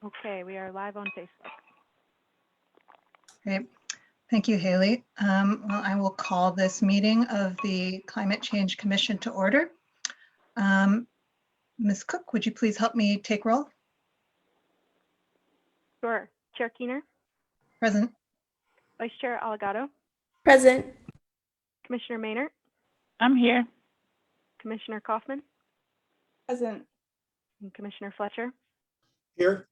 Okay, we are live on Facebook. Great. Thank you, Haley. Well, I will call this meeting of the Climate Change Commission to order. Ms. Cook, would you please help me take roll? Sure. Chair Keener, Present. Vice Chair Allegado, Present. Commissioner Maynard, I'm here. Commissioner Kaufman, Present. and Commissioner Fletcher. Here.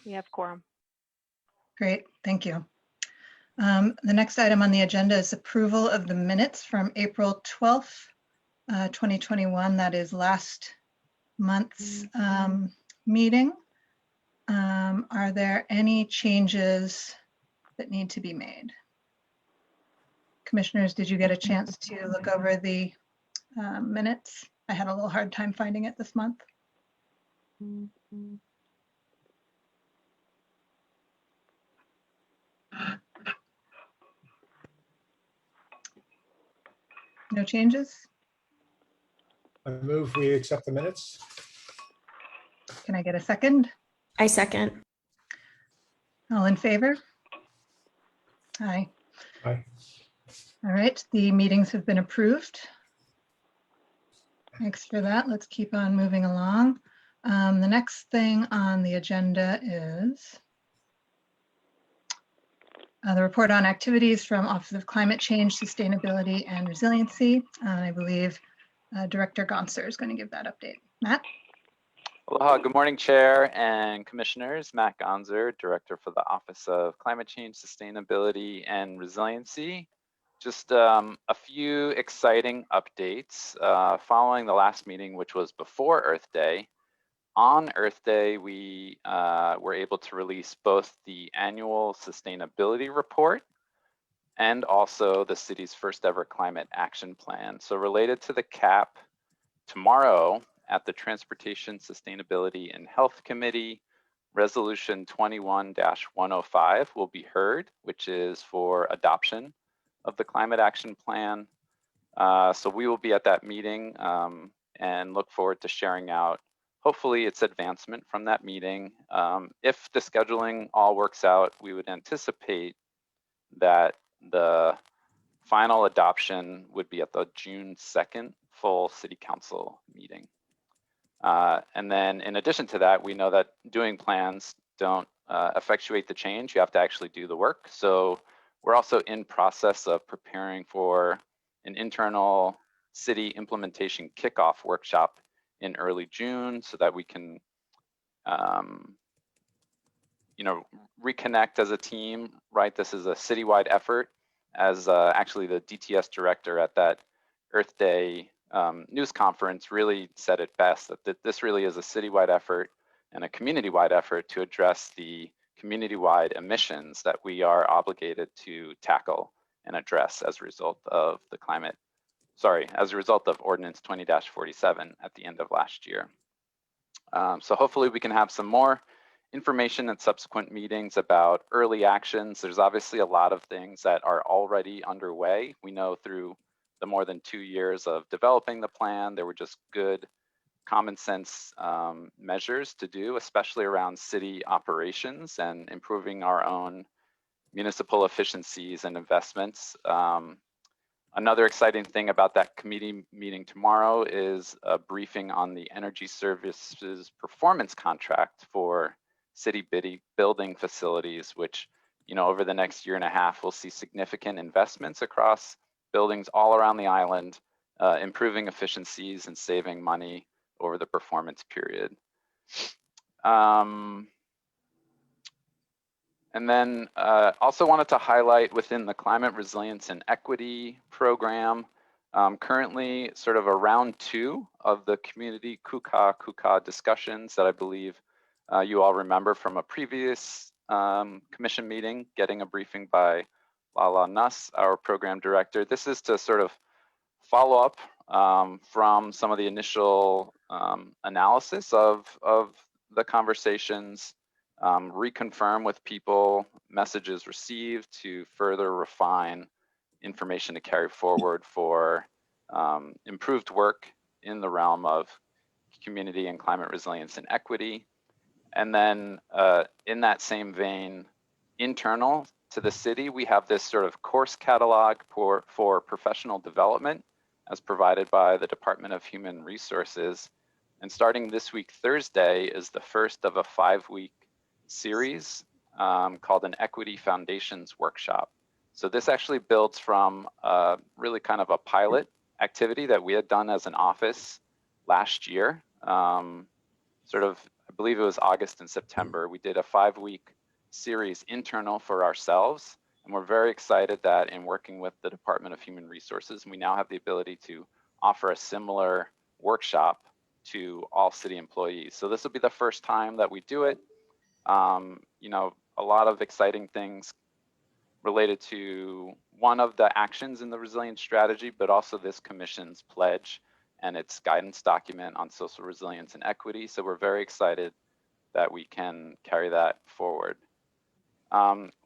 We have quorum. Great, thank you. The next item on the agenda is approval of the minutes from April 12th, 2021. That is last month's meeting. Are there any changes that need to be made? Commissioners, did you get a chance to look over the minutes? I had a little hard time finding it this month. No changes? I move we accept the minutes. Can I get a second? I second. All in favor? Aye. Aye. All right, the meetings have been approved. Thanks for that. Let's keep on moving along. The next thing on the agenda is the report on activities from Office of Climate Change, Sustainability, and Resiliency. I believe Director Gonser is going to give that update. Matt? Aloha, good morning, Chair and Commissioners. Matt Gonser, Director for the Office of Climate Change, Sustainability, and Resiliency. Just a few exciting updates following the last meeting, which was before Earth Day. On Earth Day, we were able to release both the annual sustainability report and also the city's first ever climate action plan. So related to the CAP, tomorrow at the Transportation, Sustainability, and Health Committee, Resolution 21-105 will be heard, which is for adoption of the climate action plan. So we will be at that meeting and look forward to sharing out hopefully its advancement from that meeting. If the scheduling all works out, we would anticipate that the final adoption would be at the June 2nd full City Council meeting. And then in addition to that, we know that doing plans don't effectuate the change. You have to actually do the work. So we're also in process of preparing for an internal city implementation kickoff workshop in early June so that we can reconnect as a team, right? This is a citywide effort. As actually the DTS director at that Earth Day news conference really said it best, that this really is a citywide effort and a community-wide effort to address the community-wide emissions that we are obligated to tackle and address as a result of as a result of Ordinance 20-47 at the end of last year. So hopefully we can have some more information at subsequent meetings about early actions. There's obviously a lot of things that are already underway. We know through the more than 2 years of developing the plan, there were just good common sense measures to do, especially around city operations and improving our own municipal efficiencies and investments. Another exciting thing about that committee meeting tomorrow is a briefing on the energy services performance contract for city building facilities, which, over the next year and a half, we'll see significant investments across buildings all around the island, improving efficiencies and saving money over the performance period. And then also wanted to highlight within the Climate Resilience and Equity Program, currently sort of a round 2 of the community kuka discussions that I believe you all remember from a previous commission meeting, getting a briefing by Lala Nuss, our program director. This is to sort of follow up from some of the initial analysis of the conversations, reconfirm with people messages received to further refine information to carry forward for improved work in the realm of community and climate resilience and equity. And then in that same vein, internal to the city, we have this sort of course catalog for professional development as provided by the Department of Human Resources. And starting this week, Thursday, is the first of a 5-week series called an Equity Foundations Workshop. So this actually builds from really kind of a pilot activity that we had done as an office last year. I believe it was August and September. We did a 5-week series internal for ourselves. And we're very excited that in working with the Department of Human Resources, we now have the ability to offer a similar workshop to all city employees. So this will be the first time that we do it. You know, a lot of exciting things related to one of the actions in the resilience strategy, but also this commission's pledge and its guidance document on social resilience and equity. So we're very excited that we can carry that forward.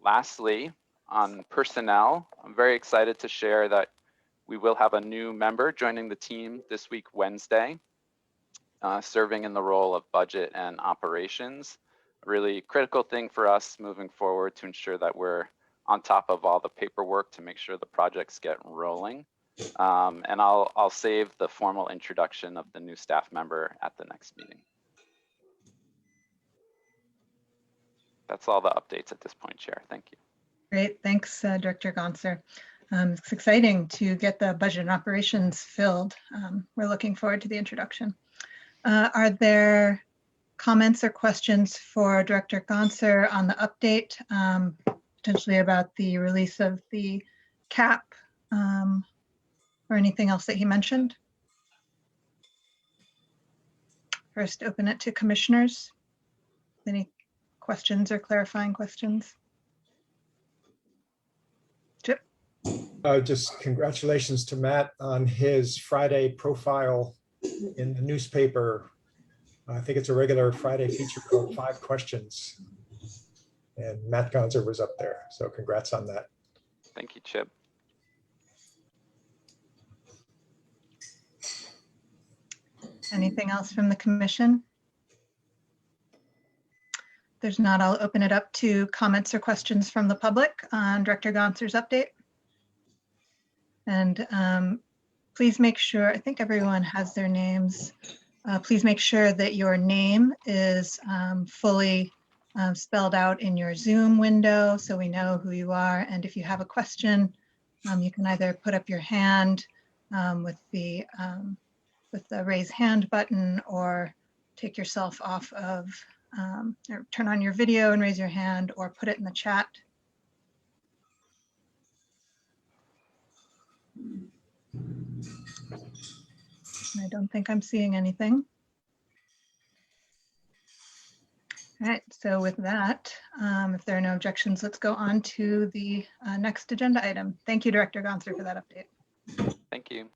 Lastly, on personnel, I'm very excited to share that we will have a new member joining the team this week, Wednesday, serving in the role of budget and operations. A really critical thing for us moving forward to ensure that we're on top of all the paperwork to make sure the projects get rolling. And I'll save the formal introduction of the new staff member at the next meeting. That's all the updates at this point, Chair. Thank you. Great, thanks, Director Gonser. It's exciting to get the budget and operations filled. We're looking forward to the introduction. Are there comments or questions for Director Gonser on the update, potentially about the release of the cap or anything else that he mentioned? First, open it to commissioners. Any questions or clarifying questions? Chip? Just congratulations to Matt on his Friday profile in the newspaper. I think it's a regular Friday feature called 5 Questions. And Matt Gonser was up there. So congrats on that. Thank you, Chip. Anything else from the commission? If there's not, I'll open it up to comments or questions from the public on Director Gonser's update. And please make sure, I think everyone has their names. Please make sure that your name is fully spelled out in your Zoom window so we know who you are. And if you have a question, you can either put up your hand with the raise hand button, or take yourself off of, or turn on your video and raise your hand, or put it in the chat. I don't think I'm seeing anything. All right, so with that, if there are no objections, let's go on to the next agenda item. Thank you, Director Gonser, for that update. Thank you.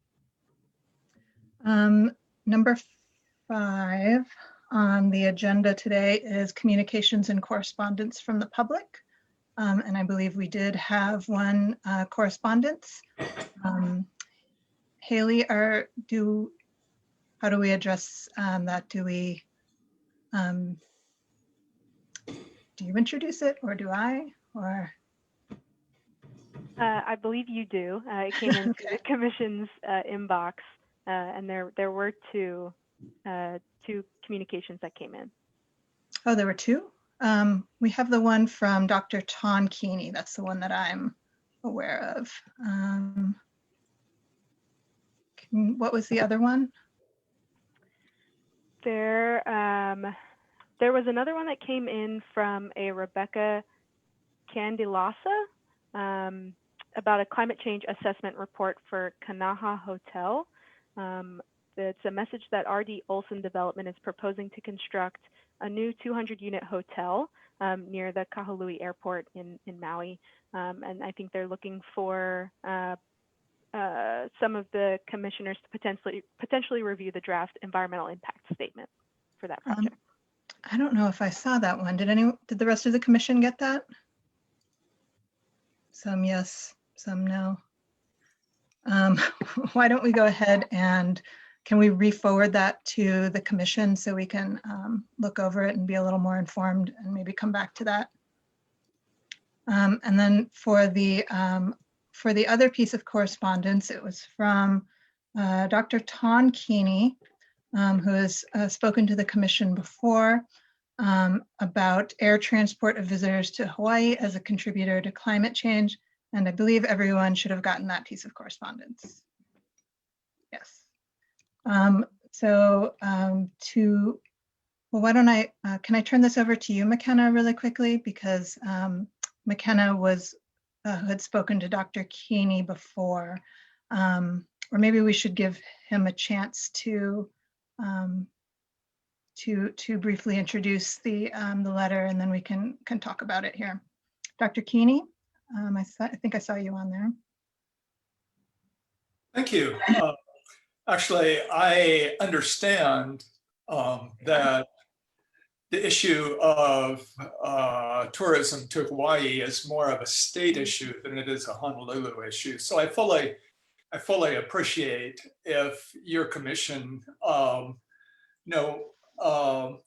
Number 5 on the agenda today is communications and correspondence from the public. And I believe we did have one correspondence. Haley, how do we address that? Do you introduce it, or do I, or? I believe you do. It came into Okay. the commission's inbox, and there were two communications that came in. Oh, there were 2? We have the one from Dr. Ton Keeney. That's the one that I'm aware of. What was the other one? There was another one that came in from a Rebecca Candilasa about a climate change assessment report for Kanaha Hotel. It's a message that RD Olson Development is proposing to construct a new 200-unit hotel near the Kahului Airport in Maui. And I think they're looking for some of the commissioners to potentially review the draft environmental impact statement for that project. I don't know if I saw that one. Did the rest of the commission get that? Some yes, some no. Why don't we go ahead and can we re-forward that to the commission so we can look over it and be a little more informed and maybe come back to that? And then for the other piece of correspondence, it was from Dr. Tawn Keeney, who has spoken to the commission before about air transport of visitors to Hawaii as a contributor to climate change. And I believe everyone should have gotten that piece of correspondence. Yes. Well, why don't can I turn this over to you, McKenna, really quickly? Because McKenna had spoken to Dr. Keeney before, or maybe we should give him a chance to briefly introduce the letter, and then we can talk about it here. Dr. Keeney, I think I saw you on there. Thank you. Actually, I understand that the issue of tourism to Hawaii is more of a state issue than it is a Honolulu issue. So I fully appreciate if your commission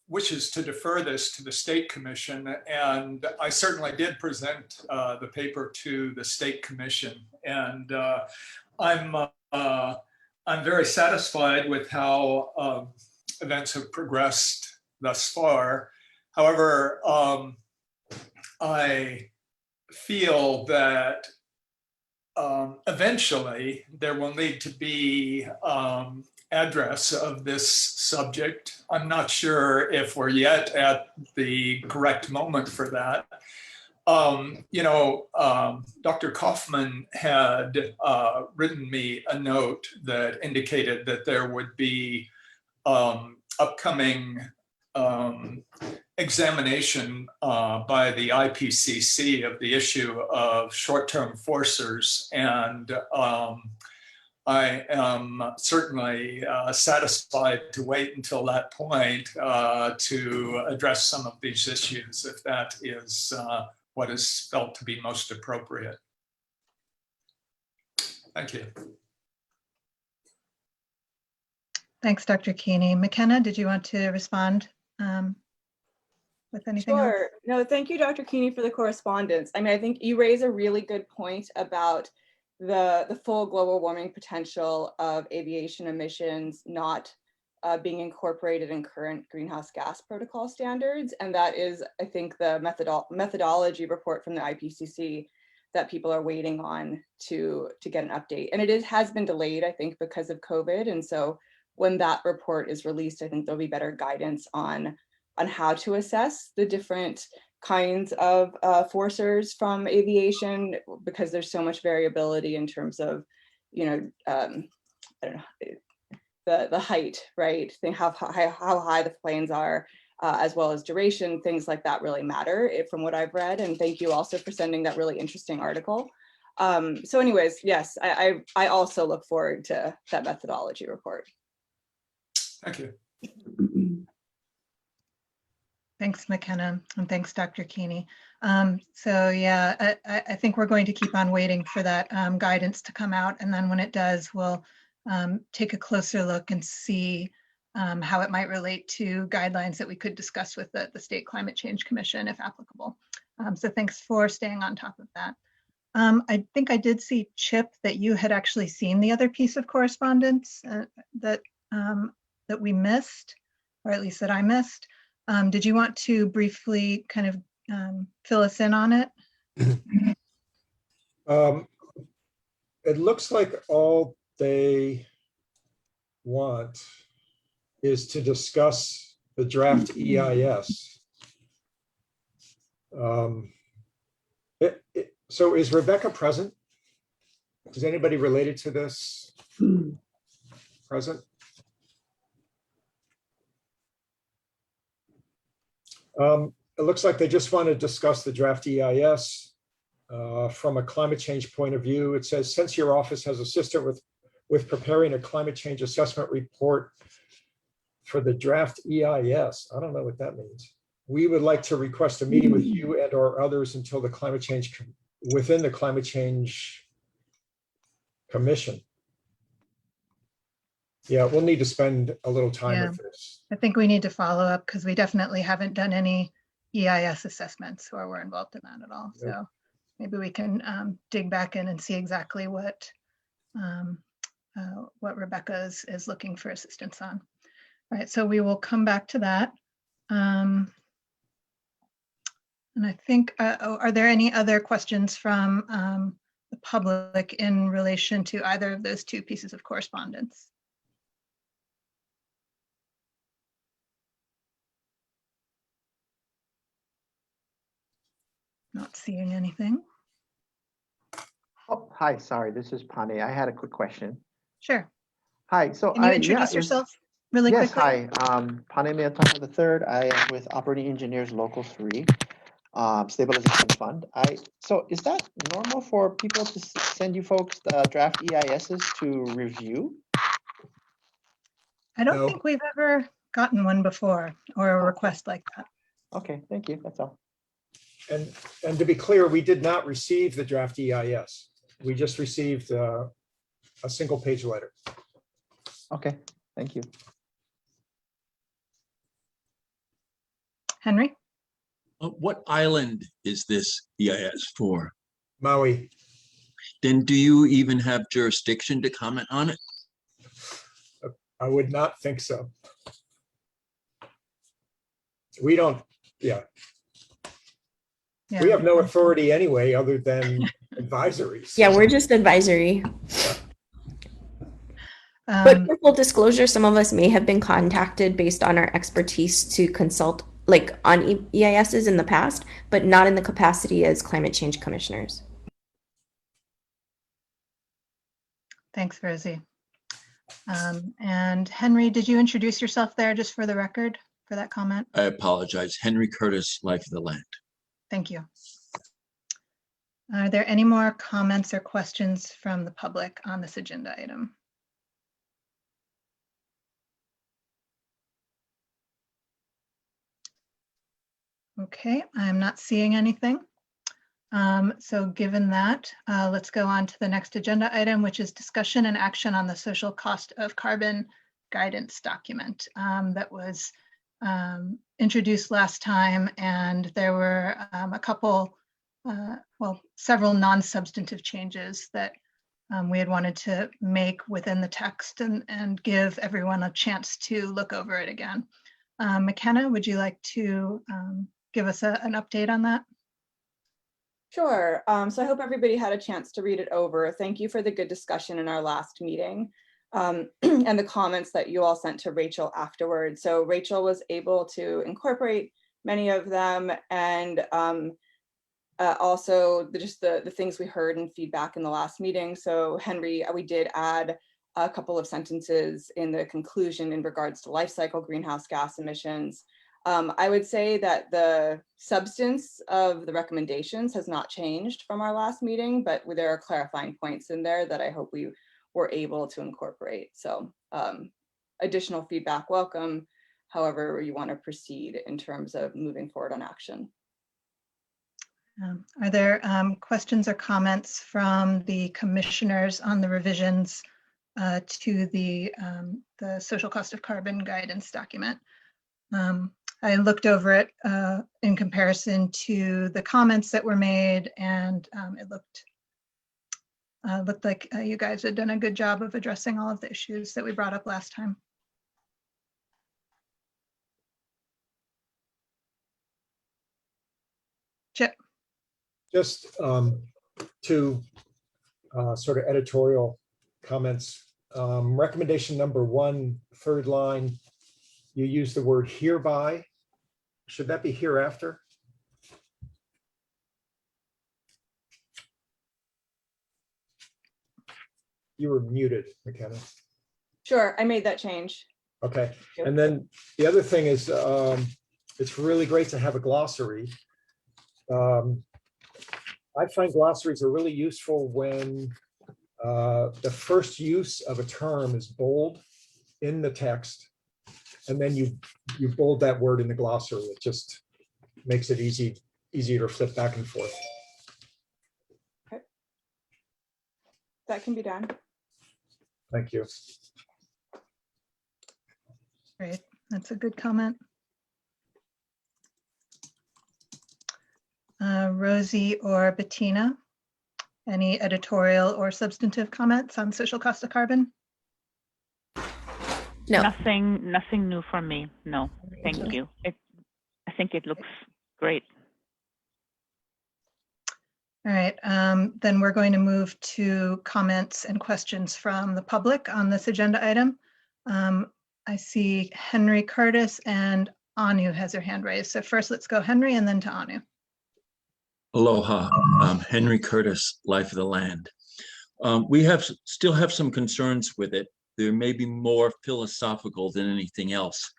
wishes to defer this to the state commission, and I certainly did present the paper to the state commission, and I'm very satisfied with how events have progressed thus far. However, I feel that eventually there will need to be address of this subject. I'm not sure if we're yet at the correct moment for that. Dr. Kaufman had written me a note that indicated that there would be upcoming examination by the IPCC of the issue of short-term forcers, and I am certainly satisfied to wait until that point to address some of these issues, if that is what is felt to be most appropriate. Thank you. Thanks, Dr. Keeney. McKenna, did you want to respond with anything else? Sure. No, thank you, Dr. Keeney, for the correspondence. I mean, I think you raise a really good point about the full global warming potential of aviation emissions not being incorporated in current greenhouse gas protocol standards. And that is, I think, the methodology report from the IPCC that people are waiting on to get an update. And it has been delayed, I think, because of COVID. And so when that report is released, I think there'll be better guidance on how to assess the different kinds of forcers from aviation, because there's so much variability in terms of, I don't know, the height, right? How high the planes are, as well as duration, things like that really matter from what I've read. And thank you also for sending that really interesting article. So anyways, yes, I also look forward to that methodology report. Thank you. Thanks, McKenna, and thanks, Dr. Keeney. So yeah, I think we're going to keep on waiting for that guidance to come out, and then when it does, we'll take a closer look and see how it might relate to guidelines that we could discuss with the State Climate Change Commission, if applicable. So thanks for staying on top of that. I think I did see, Chip, that you had actually seen the other piece of correspondence that we missed, or at least that I missed. Did you want to briefly kind of fill us in on it? It looks like all they want is to discuss the draft EIS. So is Rebecca present? Is anybody related to this present? It looks like they just want to discuss the draft EIS from a climate change point of view. It says, since your office has assisted with preparing a climate change assessment report for the draft EIS, I don't know what that means. We would like to request a meeting with you and or others until the climate change within the Climate Change Commission. Yeah, we'll need to spend a little time Yeah. with this. I think we need to follow up because we definitely haven't done any EIS assessments or were involved in that at all. So maybe we can dig back in and see exactly what Rebecca is looking for assistance on. All right, so we will come back to that. And I think, are there any other questions from the public in relation to either of those two pieces of correspondence? Not seeing anything. Oh, hi, sorry, this is Pane. I had a quick question. Sure. Hi, so Can you introduce yourself really yes, quickly? hi, Pane Meatama III. I am with Operating Engineers Local 3, Stabilization Fund. So is that normal for people to send you folks the draft EISs to review? I don't No. think we've ever gotten one before or a Okay. request like that. Okay, thank you, that's all. And to be clear, we did not receive the draft EIS. We just received a single page letter. Okay, thank you. Henry? What island is this EIS for? Maui, Then do you even have jurisdiction to comment on it? I would not think so. We don't, yeah, Yeah. we have no authority anyway, other than advisories. Yeah, we're just advisory. Um, But for full disclosure, some of us may have been contacted based on our expertise to consult like on EISs in the past, but not in the capacity as climate change commissioners. Thanks, Rosie. And Henry, did you introduce yourself there just for the record for that comment? I apologize. Henry Curtis, Life of the Land. Thank you. Are there any more comments or questions from the public on this agenda item? Okay, I'm not seeing anything. So given that, let's go on to the next agenda item, which is discussion and action on the social cost of carbon guidance document that was introduced last time. And there were a couple, well, several non-substantive changes that we had wanted to make within the text and give everyone a chance to look over it again. McKenna, would you like to give us an update on that? Sure. So I hope everybody had a chance to read it over. Thank you for the good discussion in our last meeting and the comments that you all sent to Rachel afterwards. So Rachel was able to incorporate many of them, and also just the things we heard and feedback in the last meeting. So Henry, we did add a couple of sentences in the conclusion in regards to life cycle greenhouse gas emissions. I would say that the substance of the recommendations has not changed from our last meeting, but there are clarifying points in there that I hope we were able to incorporate. So additional feedback welcome, however you want to proceed in terms of moving forward on action. Are there questions or comments from the commissioners on the revisions to the social cost of carbon guidance document? I looked over it in comparison to the comments that were made, and it looked like you guys had done a good job of addressing all of the issues that we brought up last time. Chip. Just two sort of editorial comments. Recommendation number 1, third line, you use the word hereby. Should that be hereafter? You were muted, McKenna. Sure, I made that change. Okay, and then the other thing is it's really great to have a glossary. I find glossaries are really useful when the first use of a term is bold in the text, and then you bold that word in the glossary. It just makes it easier to flip back and forth. Okay. That can be done. Thank you. Great, that's a good comment. Rosie or Bettina, any editorial or substantive comments on social cost of carbon? No. Nothing new from me. No, thank you. I think it looks great. All right, then we're going to move to comments and questions from the public on this agenda item. I see Henry Curtis and Anu has her hand raised. So first let's go Henry and then to Anu. Aloha, Henry Curtis, Life of the Land. We still have some concerns with it. There may be more philosophical than anything else.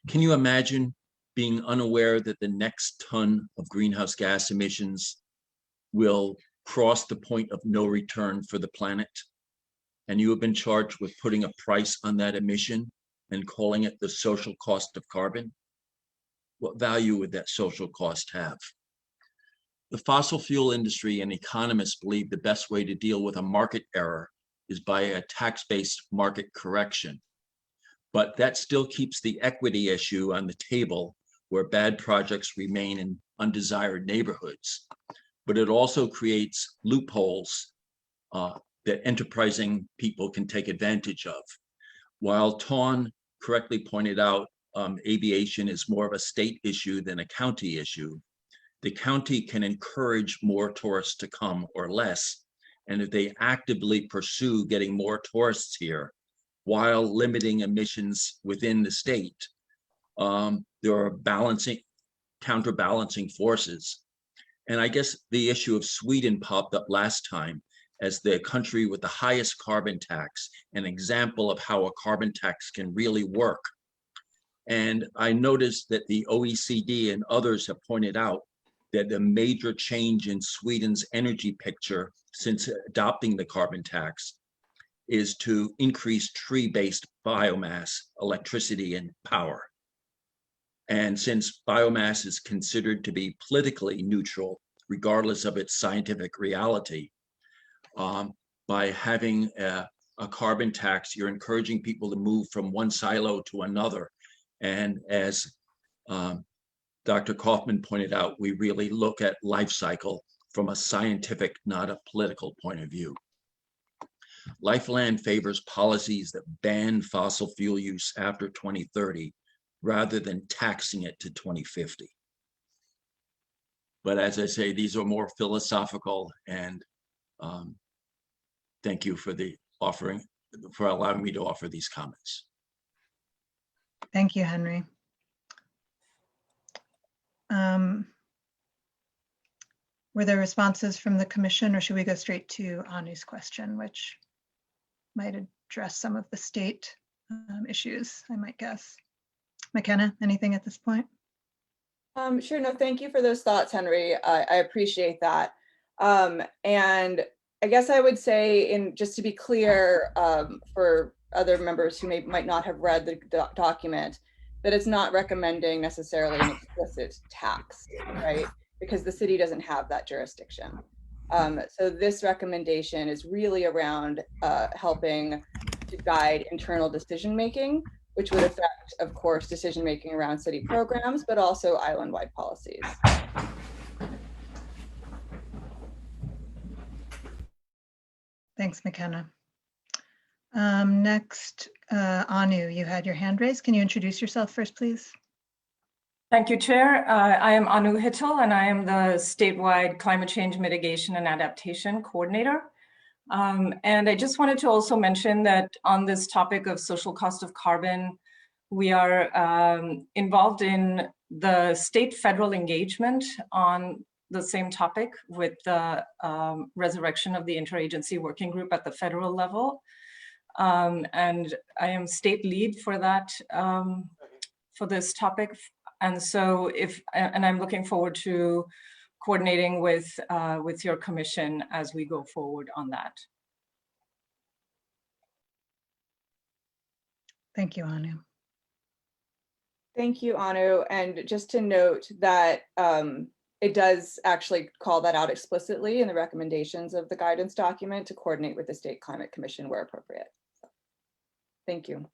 Can you imagine being unaware that the next ton of greenhouse gas emissions will cross the point of no return for the planet? And you have been charged with putting a price on that emission and calling it the social cost of carbon? What value would that social cost have? The fossil fuel industry and economists believe the best way to deal with a market error is by a tax-based market correction. But that still keeps the equity issue on the table where bad projects remain in undesired neighborhoods. But it also creates loopholes that enterprising people can take advantage of. While Tawn correctly pointed out, aviation is more of a state issue than a county issue. The county can encourage more tourists to come or less. And if they actively pursue getting more tourists here while limiting emissions within the state, there are counterbalancing forces. And I guess the issue of Sweden popped up last time as the country with the highest carbon tax, an example of how a carbon tax can really work. And I noticed that the OECD and others have pointed out that the major change in Sweden's energy picture since adopting the carbon tax is to increase tree-based biomass, electricity, and power. And since biomass is considered to be politically neutral, regardless of its scientific reality, by having a carbon tax, you're encouraging people to move from one silo to another. And as Dr. Kaufman pointed out, we really look at life cycle from a scientific, not a political point of view. Lifeland favors policies that ban fossil fuel use after 2030, rather than taxing it to 2050. But as I say, these are more philosophical, and thank you for allowing me to offer these comments. Thank you, Henry. Were there responses from the commission, or should we go straight to Anu's question, which might address some of the state issues, I might guess? McKenna, anything at this point? Sure, no, thank you for those thoughts, Henry. I appreciate that. And I guess I would say, just to be clear, for other members who might not have read the document, that it's not recommending necessarily an explicit tax, right? Because the city doesn't have that jurisdiction. So this recommendation is really around helping to guide internal decision-making, which would affect, of course, decision-making around city programs, but also island-wide policies. Thanks, McKenna. Next, Anu, you had your hand raised. Can you introduce yourself first, please? Thank you, Chair. I am Anu Hittel, and I am the statewide climate change mitigation and adaptation coordinator. And I just wanted to also mention that on this topic of social cost of carbon, we are involved in the state-federal engagement on the same topic with the resurrection of the interagency working group at the federal level. And I am state lead for that, for this topic. And so and I'm looking forward to coordinating with your commission as we go forward on that. Thank you, Anu. Thank you, Anu. And just to note that it does actually call that out explicitly in the recommendations of the guidance document to coordinate with the State Climate Commission where appropriate. So, thank you.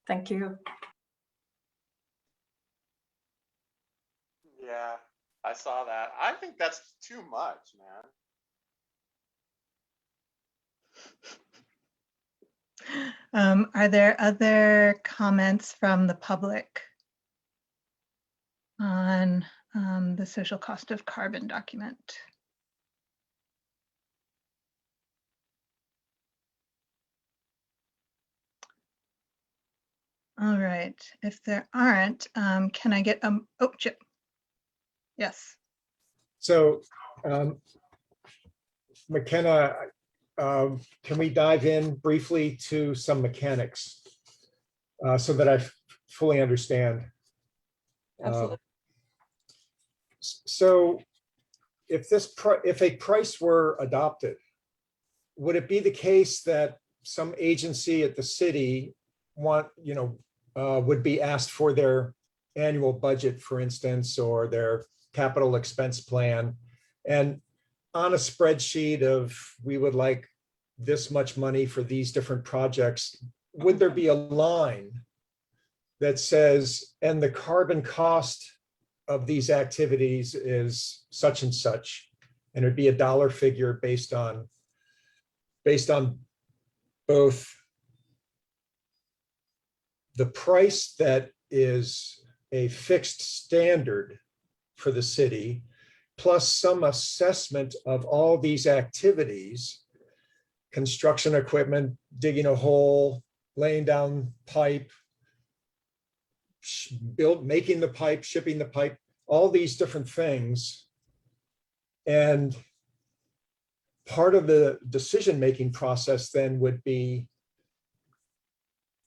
Thank you. Yeah, I saw that. I think that's too much, man. Are there other comments from the public on the social cost of carbon document? All right, if there aren't, can I get, oh, Chip. Yes. So McKenna, can we dive in briefly to some mechanics so that I fully understand? Absolutely. So if a price were adopted, would it be the case that some agency at the city would be asked for their annual budget, for instance, or their capital expense plan, and on a spreadsheet of we would like this much money for these different projects, would there be a line that says, and the carbon cost of these activities is such and such, and it'd be a dollar figure based on both the price that is a fixed standard for the city, plus some assessment of all these activities, construction equipment, digging a hole, laying down pipe, making the pipe, shipping the pipe, all these different things. And part of the decision-making process then would be,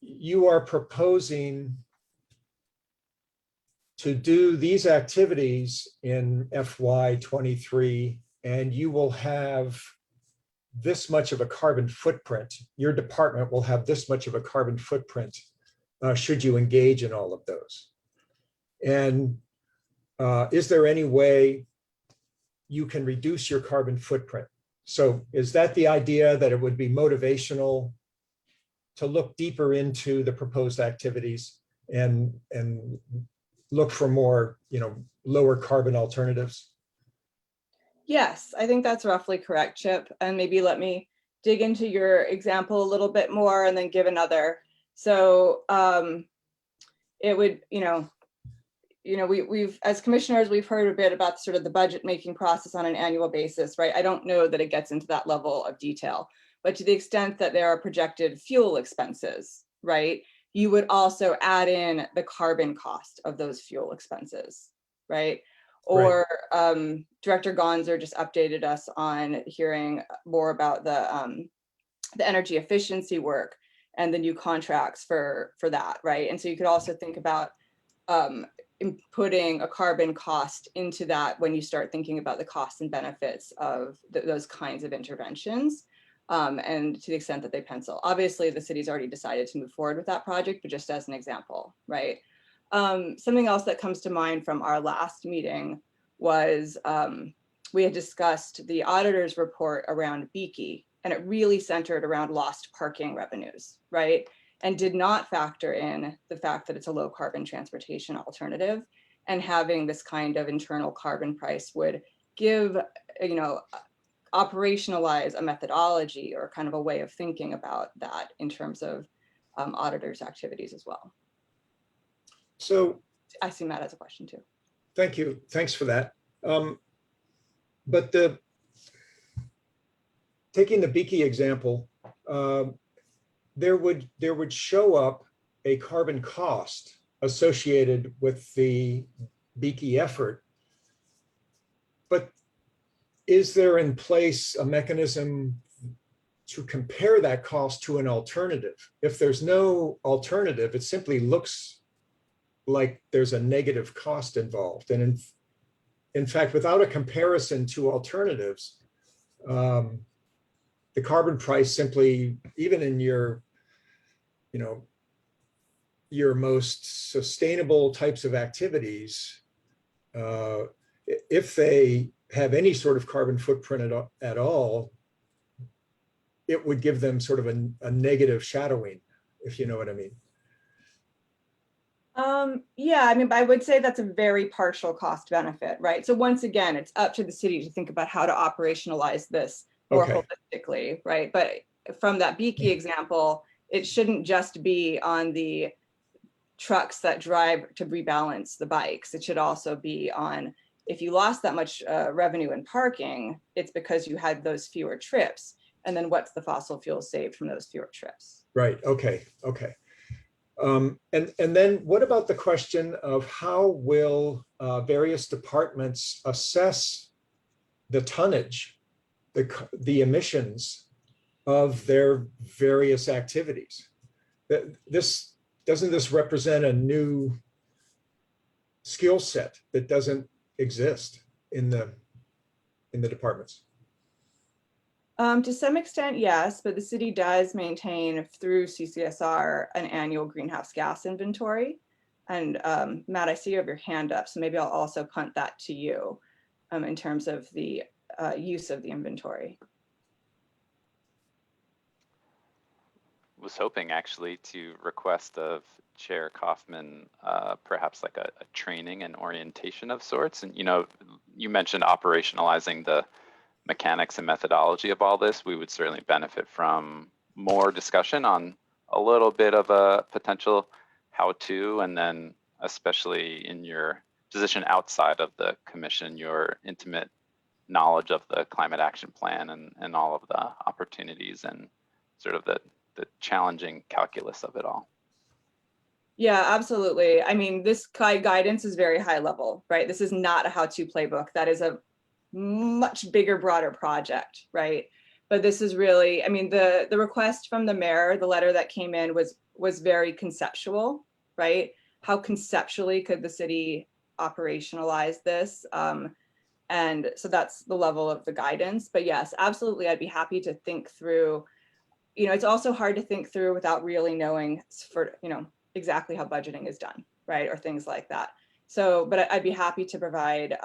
you are proposing to do these activities in FY23, and you will have this much of a carbon footprint. Your department will have this much of a carbon footprint should you engage in all of those. And is there any way you can reduce your carbon footprint? So is that the idea, that it would be motivational to look deeper into the proposed activities and look for more, lower carbon alternatives? Yes, I think that's roughly correct, Chip. And maybe let me dig into your example a little bit more and then give another. So it would, we've as commissioners, we've heard a bit about sort of the budget making process on an annual basis, right? I don't know that it gets into that level of detail, but to the extent that there are projected fuel expenses, right? You would also add in the carbon cost of those fuel expenses, right? Or Director Gonzer just updated us on hearing more about the energy efficiency work and the new contracts for that, right? And so you could also think about putting a carbon cost into that when you start thinking about the costs and benefits of those kinds of interventions, and to the extent that they pencil. Obviously, the city's already decided to move forward with that project, but just as an example, right? Something else that comes to mind from our last meeting was we had discussed the auditor's report around Beaky, and it really centered around lost parking revenues, right? And did not factor in the fact that it's a low carbon transportation alternative, and having this kind of internal carbon price would give, operationalize a methodology or kind of a way of thinking about that in terms of auditors' activities as well. So I see Matt has a question too. Thank you. Thanks for that. But taking the Beaky example, there would show up a carbon cost associated with the Beaky effort. But is there in place a mechanism to compare that cost to an alternative? If there's no alternative, it simply looks like there's a negative cost involved. And in fact, without a comparison to alternatives, the carbon price simply, even in your most sustainable types of activities, if they have any sort of carbon footprint at all, it would give them sort of a negative shadowing, if you know what I mean. Yeah, I mean, I would say that's a very partial cost benefit, right? So once again, it's up to the city to think about how to operationalize this more Okay. holistically, right? But from that Beaky example, it shouldn't just be on the trucks that drive to rebalance the bikes. It should also be on, if you lost that much revenue in parking, it's because you had those fewer trips. And then what's the fossil fuel saved from those fewer trips? Right. Okay. Okay. And then what about the question of how will various departments assess the tonnage, the emissions of their various activities? Doesn't this represent a new skill set that doesn't exist in the departments? To some extent, yes, but the city does maintain through CCSR an annual greenhouse gas inventory. And Matt, I see you have your hand up, so maybe I'll also punt that to you in terms of the use of the inventory. Was hoping actually to request of Chair Kaufman, perhaps like a training and orientation of sorts. And, you know, you mentioned operationalizing the mechanics and methodology of all this. We would certainly benefit from more discussion on a little bit of a potential how-to, and then especially in your position outside of the commission, your intimate knowledge of the climate action plan and all of the opportunities and sort of the challenging calculus of it all. Yeah, absolutely. I mean, this guidance is very high level, right? This is not a how-to playbook. That is a much bigger, broader project, right? But this is really, I mean, the request from the mayor, the letter that came in was very conceptual, right? How conceptually could the city operationalize this? And so that's the level of the guidance. But yes, absolutely, I'd be happy to think through. You know, it's also hard to think through without really knowing for, you know, exactly how budgeting is done, right? Or things like that. So, but I'd be happy to provide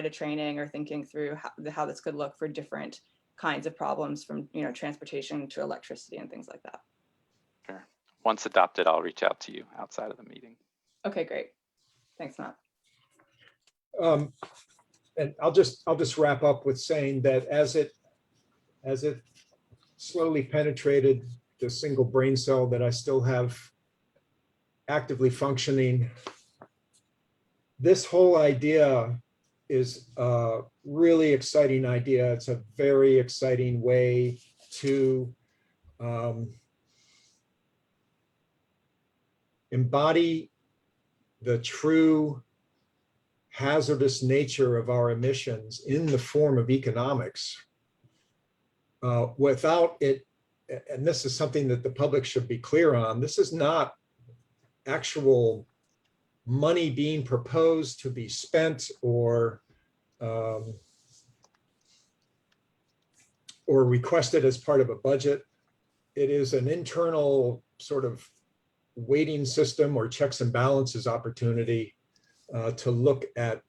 a training or thinking through how this could look for different kinds of problems, from, you know, transportation to electricity and things like that. Sure. Once adopted, I'll reach out to you outside of the meeting. Okay, great. Thanks, Matt. And I'll just wrap up with saying that as it slowly penetrated the single brain cell that I still have actively functioning, this whole idea is a really exciting idea. It's a very exciting way to embody the true hazardous nature of our emissions in the form of economics. Without it, and this is something that the public should be clear on, this is not actual money being proposed to be spent or requested as part of a budget. It is an internal sort of weighting system or checks and balances opportunity to look at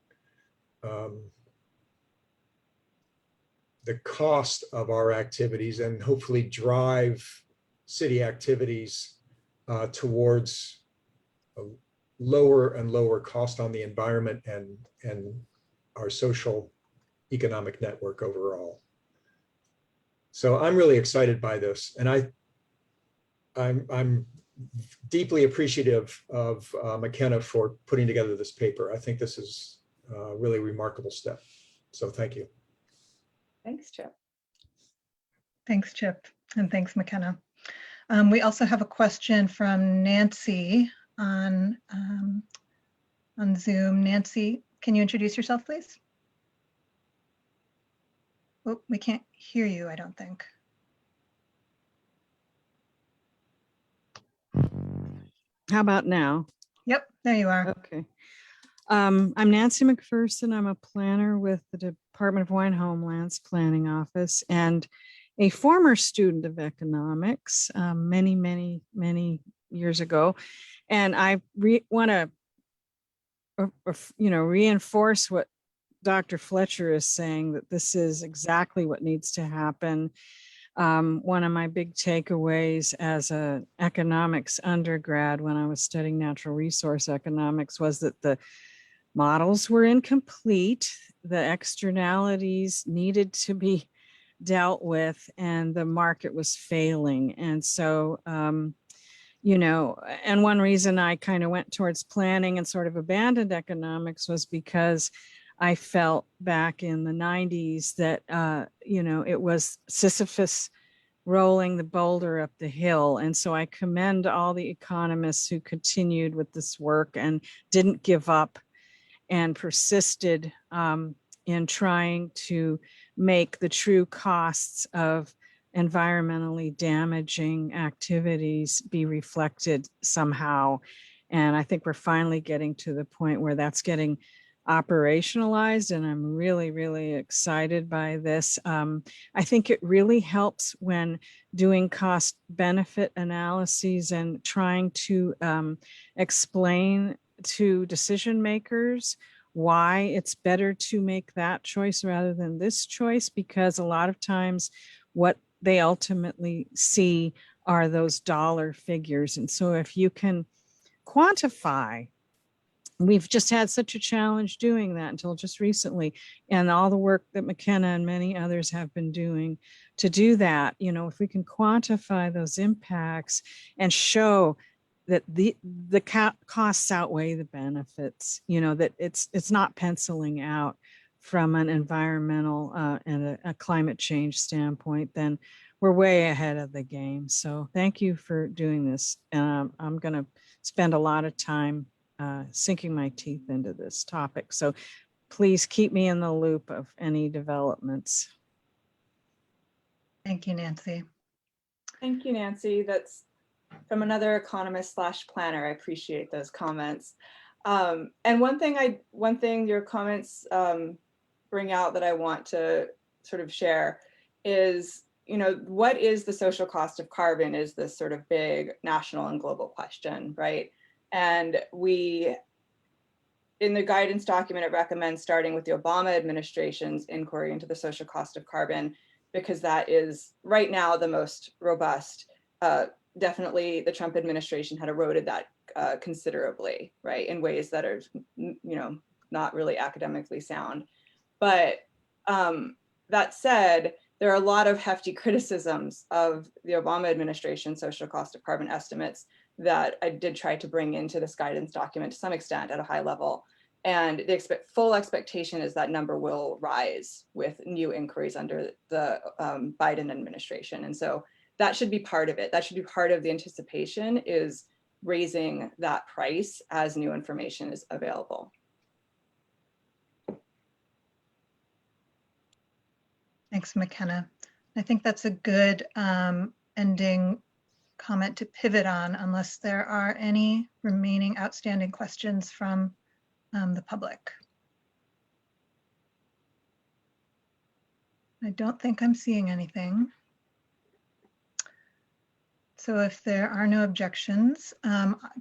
the cost of our activities and hopefully drive city activities towards a lower and lower cost on the environment and our social economic network overall. So I'm really excited by this, and I'm deeply appreciative of McKenna for putting together this paper. I think this is a really remarkable step. So thank you. Thanks, Chip. Thanks, Chip, and thanks, McKenna. We also have a question from Nancy on Zoom. Nancy, can you introduce yourself, please? Oh, we can't hear you, I don't think. How about now? Yep, there you are. Okay. I'm Nancy McPherson. I'm a planner with the Department of Hawaiian Homeland's Planning Office and a former student of economics many years ago. And I want to, reinforce what Dr. Fletcher is saying, that this is exactly what needs to happen. one of my big takeaways as an economics undergrad when I was studying natural resource economics was that the models were incomplete, the externalities needed to be dealt with, and the market was failing. And so, you know, and one reason I kind of went towards planning and sort of abandoned economics was because I felt back in the 90s that, you know, it was Sisyphus rolling the boulder up the hill. And so I commend all the economists who continued with this work and didn't give up and persisted in trying to make the true costs of environmentally damaging activities be reflected somehow. And I think we're finally getting to the point where that's getting operationalized, and I'm really, really excited by this. I think it really helps when doing cost benefit analyses and trying to explain to decision makers why it's better to make that choice rather than this choice, because a lot of times what they ultimately see are those dollar figures. And so if you can quantify, we've just had such a challenge doing that until just recently, and all the work that McKenna and many others have been doing to do that, you know, if we can quantify those impacts and show that the costs outweigh the benefits, you know, that it's not penciling out from an environmental and a climate change standpoint, then we're way ahead of the game. So thank you for doing this. I'm going to spend a lot of time sinking my teeth into this topic. So please keep me in the loop of any developments. Thank you, Nancy. Thank you, Nancy. That's from another economist / planner. I appreciate those comments. And one thing your comments bring out that I want to sort of share is, you know, what is the social cost of carbon is this sort of big national and global question, right? And we, in the guidance document, it recommends starting with the Obama administration's inquiry into the social cost of carbon, because that is right now the most robust. Definitely the Trump administration had eroded that considerably, right, in ways that are, you know, not really academically sound. But that said, there are a lot of hefty criticisms of the Obama administration social cost of carbon estimates that I did try to bring into this guidance document to some extent at a high level. And the full expectation is that number will rise with new inquiries under the Biden administration. And so that should be part of it. That should be part of the anticipation, is raising that price as new information is available. Thanks, McKenna. I think that's a good ending comment to pivot on, unless there are any remaining outstanding questions from the public. I don't think I'm seeing anything. So if there are no objections,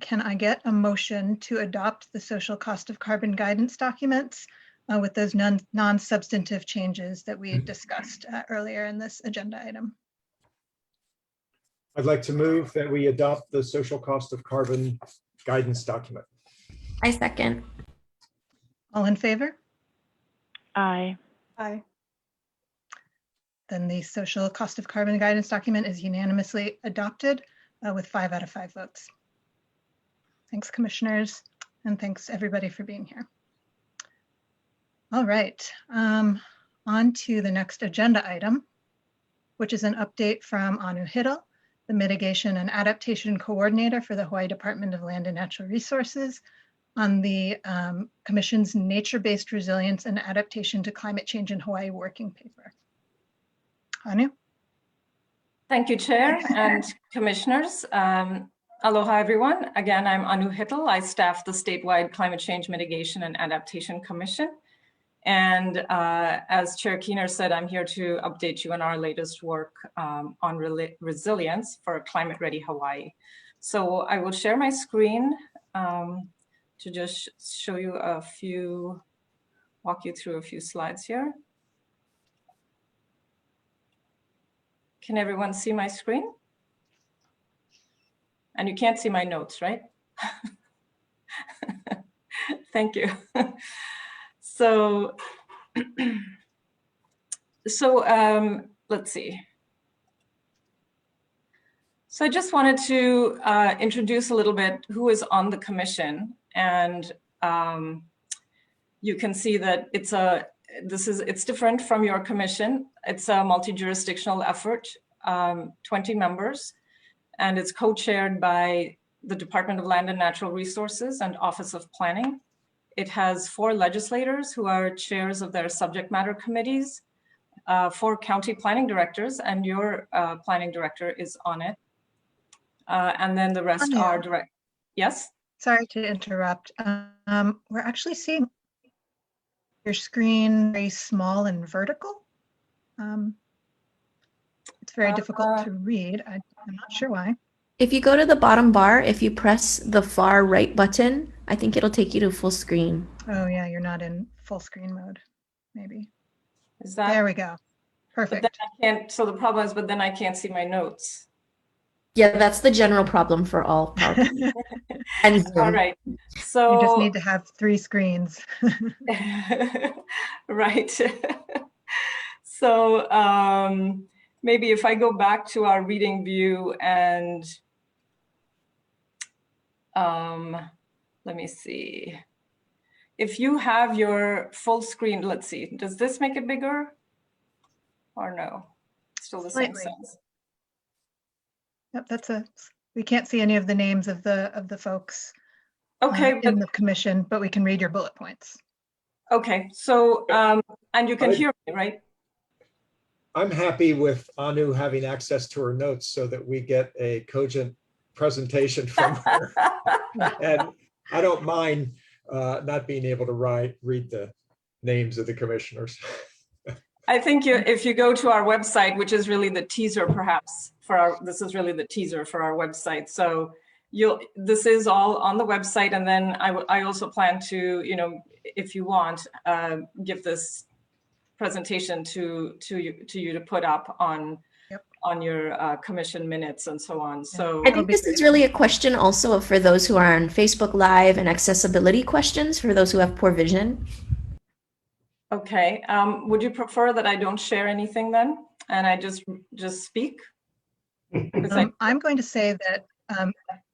can I get a motion to adopt the social cost of carbon guidance documents with those non-substantive changes that we discussed earlier in this agenda item? I'd like to move that we adopt the social cost of carbon guidance document. I second. All in favor? Aye. Aye. Then the social cost of carbon guidance document is unanimously adopted with 5 out of 5 votes. Thanks, commissioners, and thanks everybody for being here. All right, on to the next agenda item, which is an update from Anu Hittel, the Mitigation and Adaptation Coordinator for the Hawaii Department of Land and Natural Resources, on the Commission's Nature-Based Resilience and Adaptation to Climate Change in Hawaii working paper. Anu? Thank you, Chair and Commissioners. Aloha, everyone. Again, I'm Anu Hittel. I staff the statewide Climate Change Mitigation and Adaptation Commission. And as Chair Keener said, I'm here to update you on our latest work on resilience for Climate Ready Hawaii. So I will share my screen to just show you walk you through a few slides here. Can everyone see my screen? And you can't see my notes, right? Thank you. So, let's see. So I just wanted to introduce a little bit who is on the commission, and you can see that it's different from your commission. It's a multi-jurisdictional effort, 20 members, and it's co-chaired by the Department of Land and Natural Resources and Office of Planning. It has 4 legislators who are chairs of their subject matter committees, 4 county planning directors, and your planning director is on it. And then the rest are direct. Yes? Sorry to interrupt. We're actually seeing your screen very small and vertical. It's very difficult to read. I'm not sure why. If you go to the bottom bar, if you press the far right button, I think it'll take you to full screen. Oh yeah, you're not in full screen mode, maybe. Is that? There we go. Perfect. But then I can't, so the problem is, but then I can't see my notes. Yeah, that's the general problem for all PowerPoint. And Zoom. All right. So you just need to have 3 screens. Right. So maybe if I go back to our reading view and let me see. If you have your full screen, let's see, does this make it bigger or no? Still the same size. Yep, we can't see any of the names of the folks in the commission, but we can read your bullet points. Okay, so and you can hear me, right? I'm happy with Anu having access to her notes so that we get a cogent presentation from her. And I don't mind not being able to read the names of the commissioners. I think if you go to our website, which is really the teaser perhaps this is really the teaser for our website. So this is all on the website. And then I also plan to, if you want, give this presentation to you to put up on your commission minutes and so on. So I think this is really a question also for those who are on Facebook Live and accessibility questions for those who have poor vision. Okay, would you prefer that I don't share anything then and I just speak? I'm going to say that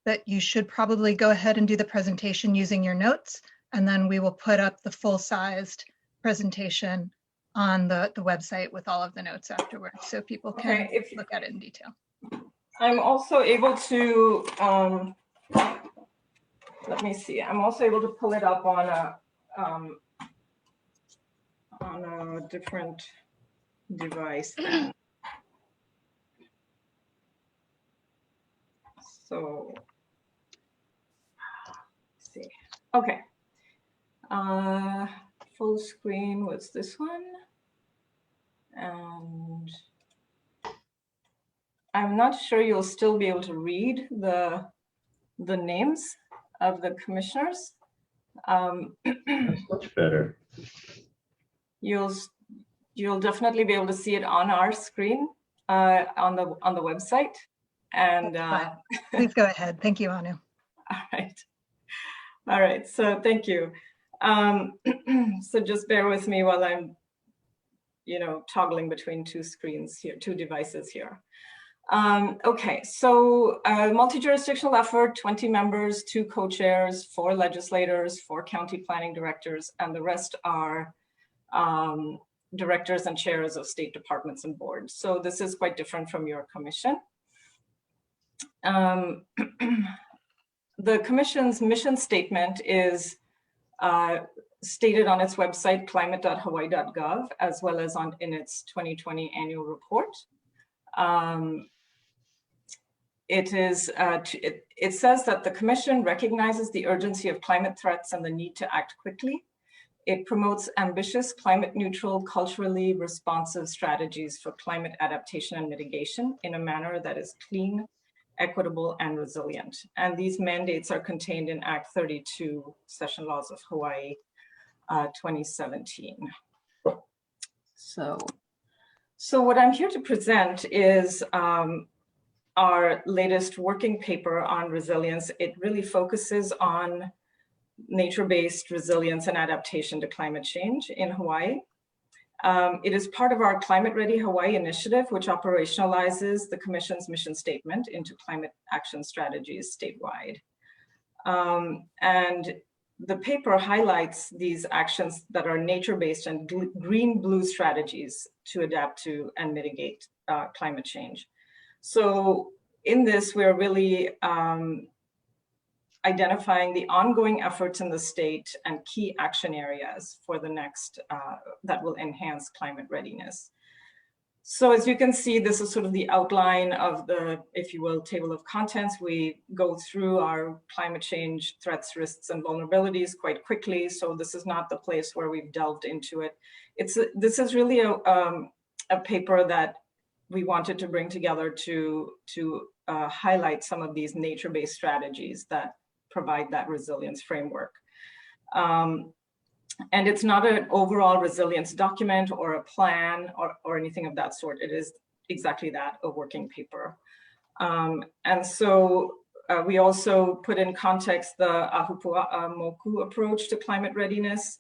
that you should probably go ahead and do the presentation using your notes, and then we will put up the full-sized presentation on the website with all of the notes afterwards, so people can look at it in detail. I'm also able to, let me see, I'm also able to pull it up on a different device. So, let's see. Okay. Full screen was this one. And I'm not sure you'll still be able to read the names of the commissioners. That's much better. You'll definitely be able to see it on our screen on the website. And please go ahead. Thank you, Anu. All right. So thank you. So just bear with me while I'm, toggling between 2 screens here, 2 devices here. Okay, so multi-jurisdictional effort, 20 members, 2 co-chairs, 4 legislators, 4 county planning directors, and the rest are directors and chairs of state departments and boards. So this is quite different from your commission. The commission's mission statement is stated on its website, climate.hawaii.gov, as well as in its 2020 annual report. It says that the commission recognizes the urgency of climate threats and the need to act quickly. It promotes ambitious, climate neutral, culturally responsive strategies for climate adaptation and mitigation in a manner that is clean, equitable, and resilient. And these mandates are contained in Act 32, Session Laws of Hawaii, 2017. So So what I'm here to present is our latest working paper on resilience. It really focuses on nature-based resilience and adaptation to climate change in Hawaii. It is part of our Climate Ready Hawaii initiative, which operationalizes the Commission's mission statement into climate action strategies statewide. And the paper highlights these actions that are nature-based and green-blue strategies to adapt to and mitigate climate change. So in this, we're really identifying the ongoing efforts in the state and key action areas for the next, that will enhance climate readiness. So as you can see, this is sort of the outline of the, if you will, table of contents. We go through our climate change threats, risks, and vulnerabilities quite quickly. So this is not the place where we've delved into it. This is really a paper that we wanted to bring together to highlight some of these nature-based strategies that provide that resilience framework. And it's not an overall resilience document or a plan or anything of that sort. It is exactly that, a working paper. And so we also put in context the Ahupua'a-Moku approach to climate readiness,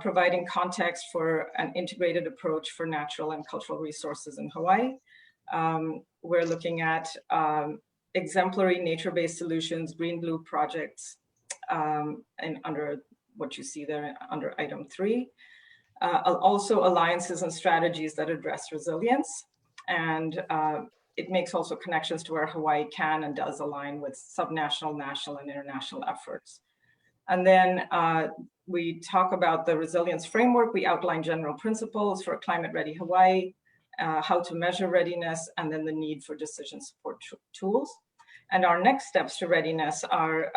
providing context for an integrated approach for natural and cultural resources in Hawaii. We're looking at exemplary nature-based solutions, green-blue projects, and under what you see there under item 3. Also alliances and strategies that address resilience. And it makes also connections to where Hawaii can and does align with subnational, national, and international efforts. And then we talk about the resilience framework. We outline general principles for climate ready Hawaii, how to measure readiness, and then the need for decision support tools. And our next steps to readiness are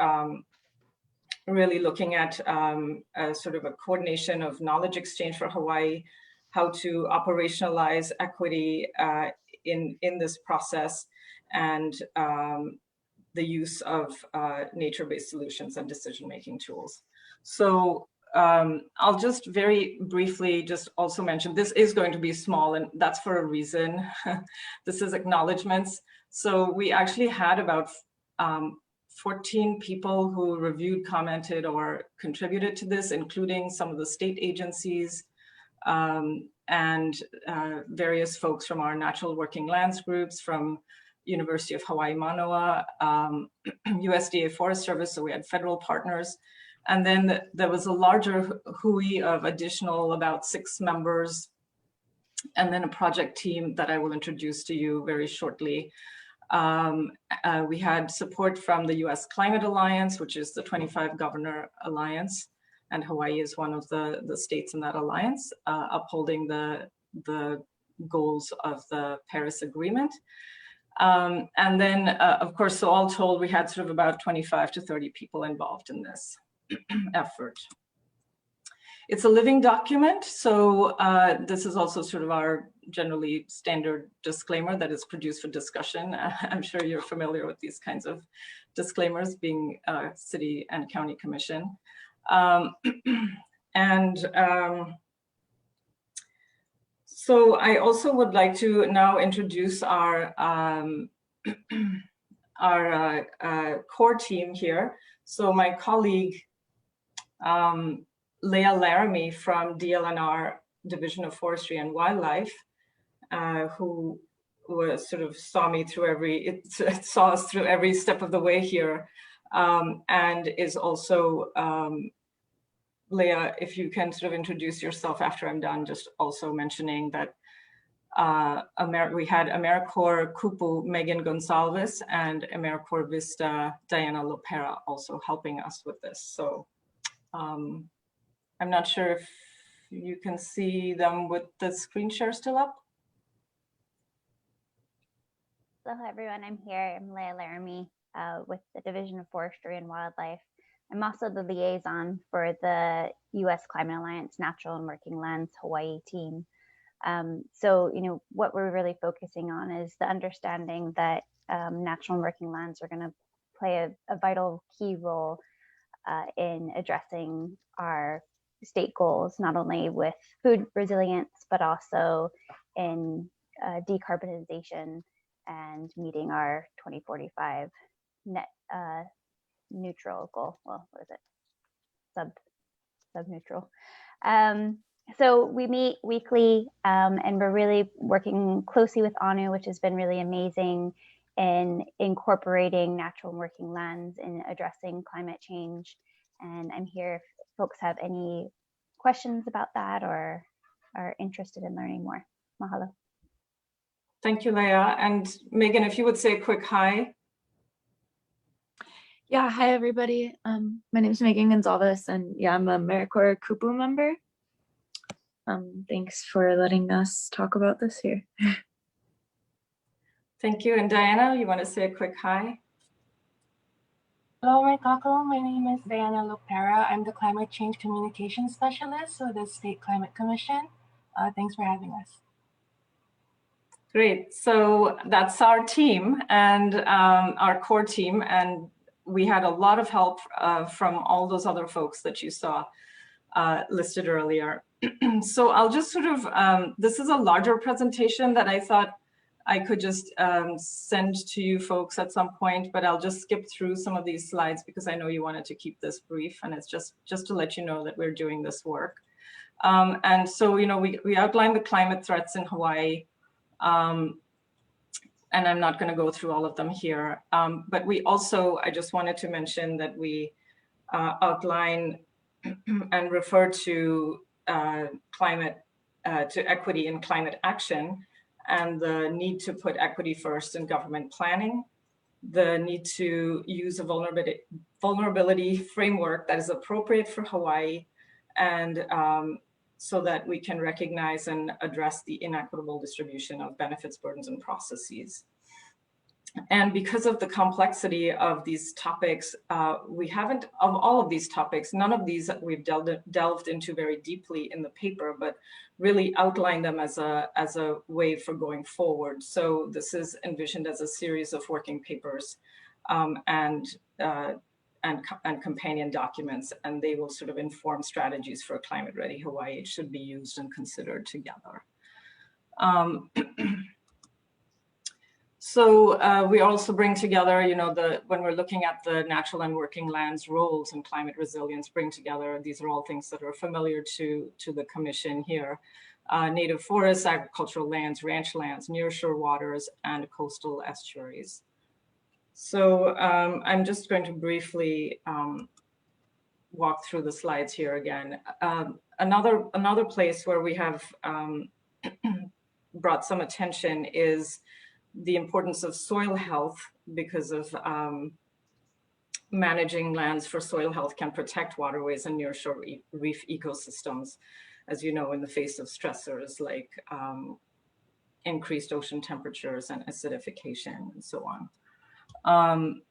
really looking at a sort of a coordination of knowledge exchange for Hawaii, how to operationalize equity in this process, and the use of nature-based solutions and decision-making tools. So I'll just very briefly just also mention, this is going to be small, and that's for a reason. This is acknowledgements. So we actually had about 14 people who reviewed, commented, or contributed to this, including some of the state agencies and various folks from our natural working lands groups, from University of Hawaii Manoa, USDA Forest Service, so we had federal partners. And then there was a larger hui of additional about 6 members, and then a project team that I will introduce to you very shortly. We had support from the US Climate Alliance, which is the 25 Governor Alliance, and Hawaii is one of the states in that alliance, upholding the goals of the Paris Agreement. And then, of course, so all told, we had sort of about 25 to 30 people involved in this effort. It's a living document, so this is also sort of our generally standard disclaimer that is produced for discussion. I'm sure you're familiar with these kinds of disclaimers, being a city and county commission. So I also would like to now introduce our core team here. So my colleague, Leah Laramie from DLNR, Division of Forestry and Wildlife, who was sort of saw us through every step of the way here, and is also, Leah, if you can sort of introduce yourself after I'm done, just also mentioning that we had AmeriCorps Kupu Megan Gonsalves and AmeriCorps Vista Diana Lopera also helping us with this. So I'm not sure if you can see them with the screen share still up. Hello everyone, I'm here. I'm Leah Laramie with the Division of Forestry and Wildlife. I'm also the liaison for the US Climate Alliance Natural and Working Lands Hawaii team. So, you know, what we're really focusing on is the understanding that natural and working lands are going to play a vital key role in addressing our state goals, not only with food resilience, but also in decarbonization and meeting our 2045 net neutral goal. Well, what is it? Sub neutral. So we meet weekly, and we're really working closely with Anu, which has been really amazing in incorporating natural and working lands in addressing climate change. And I'm here if folks have any questions about that or are interested in learning more. Mahalo. Thank you, Leah. And Megan, if you would say a quick hi. Yeah, hi everybody. My name is Megan Gonzalez, and yeah, I'm a AmeriCorps Kupu member. Thanks for letting us talk about this here. Thank you. And Diana, you want to say a quick hi? Hello, Maikako. My name is Diana Lopera. I'm the Climate Change Communications Specialist with the State Climate Commission. Thanks for having us. Great. So that's our team and our core team. And we had a lot of help from all those other folks that you saw listed earlier. So I'll just sort of, this is a larger presentation that I thought I could just send to you folks at some point, but I'll just skip through some of these slides because I know you wanted to keep this brief, and it's just to let you know that we're doing this work. And so, you know, we outlined the climate threats in Hawaii, and I'm not going to go through all of them here. But we also, I just wanted to mention that we outline and refer to to equity in climate action, and the need to put equity first in government planning, the need to use a vulnerability framework that is appropriate for Hawaii, and so that we can recognize and address the inequitable distribution of benefits, burdens, and processes. And because of the complexity of these topics, we haven't, of all of these topics, none of these that we've delved into very deeply in the paper, but really outline them as a way for going forward. So this is envisioned as a series of working papers and companion documents, and they will sort of inform strategies for a climate-ready Hawaii. It should be used and considered together. So we also bring together, you know, when we're looking at the natural and working lands roles in climate resilience, bring together, these are all things that are familiar to the commission here, native forests, agricultural lands, ranch lands, nearshore waters, and coastal estuaries. So I'm just going to briefly walk through the slides here again. Another place where we have brought some attention is the importance of soil health, because of managing lands for soil health can protect waterways and nearshore reef ecosystems, as you know, in the face of stressors like increased ocean temperatures and acidification and so on.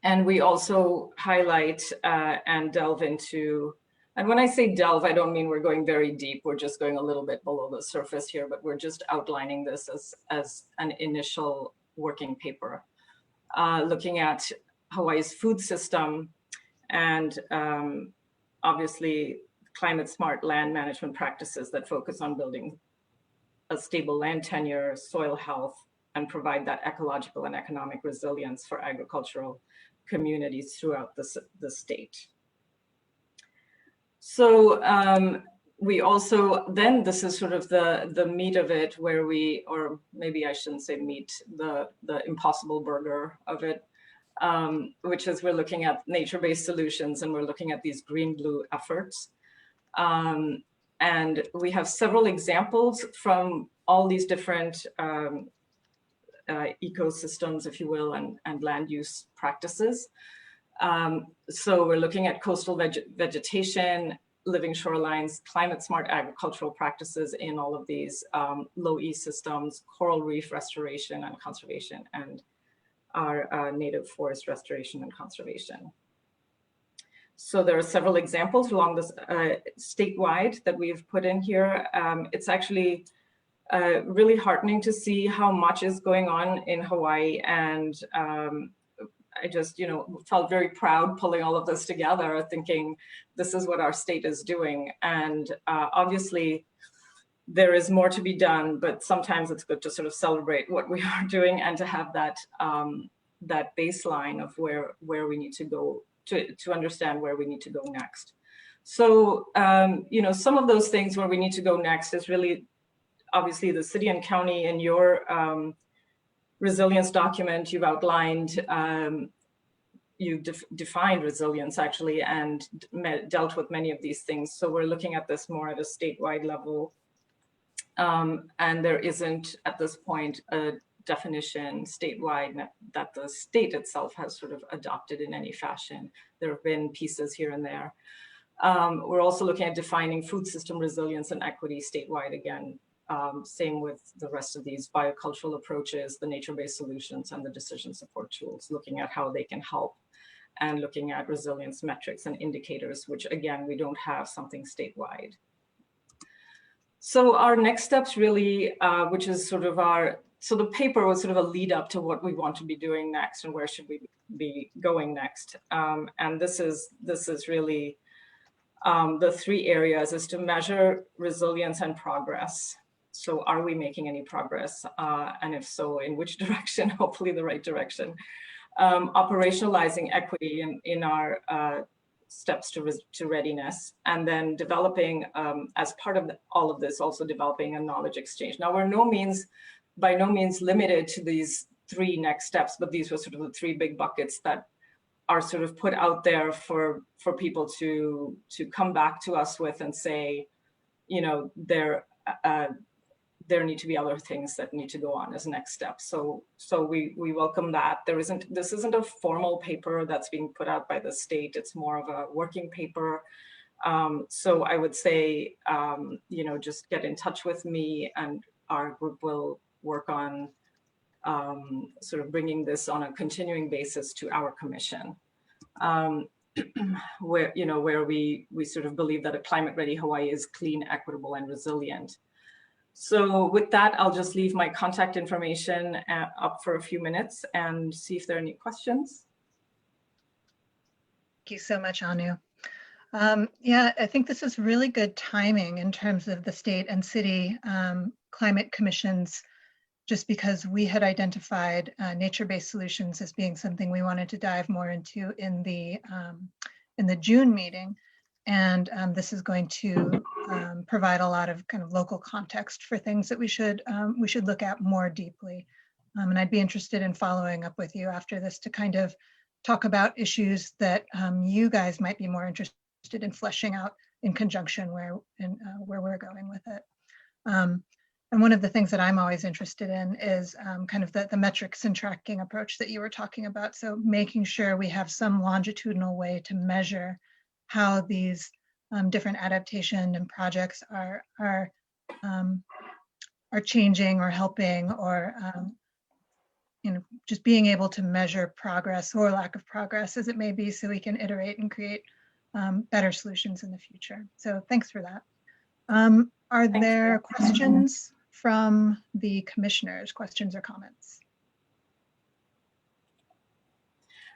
And we also highlight and delve into, and when I say delve, I don't mean we're going very deep. We're just going a little bit below the surface here, but we're just outlining this as an initial working paper, looking at Hawaii's food system and obviously climate smart land management practices that focus on building a stable land tenure, soil health, and provide that ecological and economic resilience for agricultural communities throughout the state. So we also, then this is sort of the meat of it, where we, or maybe I shouldn't say meat, the impossible burger of it, which is we're looking at nature-based solutions, and we're looking at these green-blue efforts. And we have several examples from all these different ecosystems, if you will, and land use practices. So we're looking at coastal vegetation, living shorelines, climate smart agricultural practices in all of these low E systems, coral reef restoration and conservation, and our native forest restoration and conservation. So there are several examples along this statewide that we've put in here. It's actually really heartening to see how much is going on in Hawaii, and I just, you know, felt very proud pulling all of this together, thinking this is what our state is doing. And obviously, there is more to be done, but sometimes it's good to sort of celebrate what we are doing and to have that that baseline of where we need to go to understand where we need to go next. So, you know, some of those things where we need to go next is really obviously the city and county. In your resilience document, you've outlined, you defined resilience actually and dealt with many of these things. So we're looking at this more at a statewide level. And there isn't at this point a definition statewide that the state itself has sort of adopted in any fashion. There have been pieces here and there. We're also looking at defining food system resilience and equity statewide again. Same with the rest of these biocultural approaches, the nature-based solutions, and the decision support tools, looking at how they can help, and looking at resilience metrics and indicators, which again, we don't have something statewide. So our next steps really, which is sort of our, so the paper was sort of a lead up to what we want to be doing next and where should we be going next. And this is really the three areas is to measure resilience and progress. So are we making any progress? And if so, in which direction? Hopefully the right direction. Operationalizing equity in our steps to readiness, and then developing, as part of all of this, also developing a knowledge exchange. Now, we're by no means limited to these three next steps, but these were sort of the three big buckets that are sort of put out there for people to come back to us with and say, you know, there need to be other things that need to go on as next steps. So we welcome that. This isn't a formal paper that's being put out by the state. It's more of a working paper. So I would say, you know, just get in touch with me and our group will work on sort of bringing this on a continuing basis to our commission. Where, you know, where we sort of believe that a climate ready Hawaii is clean, equitable, and resilient. So with that, I'll just leave my contact information up for a few minutes and see if there are any questions. Thank you so much, Anu. Yeah, I think this is really good timing in terms of the state and city climate commissions, just because we had identified nature-based solutions as being something we wanted to dive more into in the June meeting. And this is going to provide a lot of kind of local context for things that we should look at more deeply. And I'd be interested in following up with you after this to kind of talk about issues that you guys might be more interested in fleshing out in conjunction where we're going with it. And one of the things that I'm always interested in is kind of the metrics and tracking approach that you were talking about. So making sure we have some longitudinal way to measure how these different adaptation and projects are changing or helping, or you know, just being able to measure progress or lack of progress as it may be, so we can iterate and create better solutions in the future. So thanks for that. Are there questions from the commissioners? Questions or comments?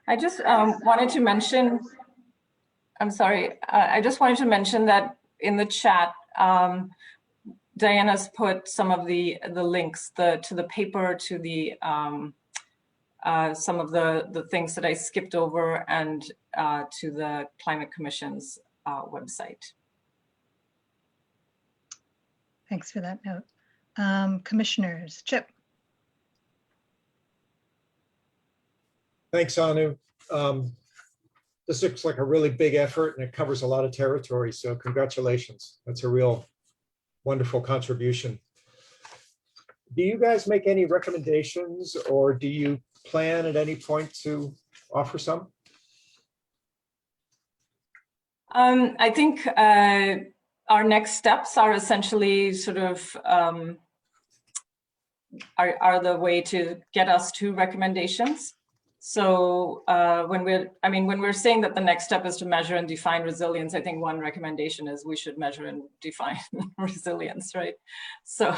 I just wanted to mention, I'm sorry, I just wanted to mention that in the chat, Diana's put some of the links to the paper, to the some of the things that I skipped over, and to the Climate Commission's website. Thanks for that note. Commissioners, Chip. Thanks, Anu. This looks like a really big effort and it covers a lot of territory. So congratulations. That's a real wonderful contribution. Do you guys make any recommendations, or do you plan at any point to offer some? I think our next steps are essentially sort of are the way to get us to recommendations. So when we're saying that the next step is to measure and define resilience, I think one recommendation is we should measure and define resilience, right? So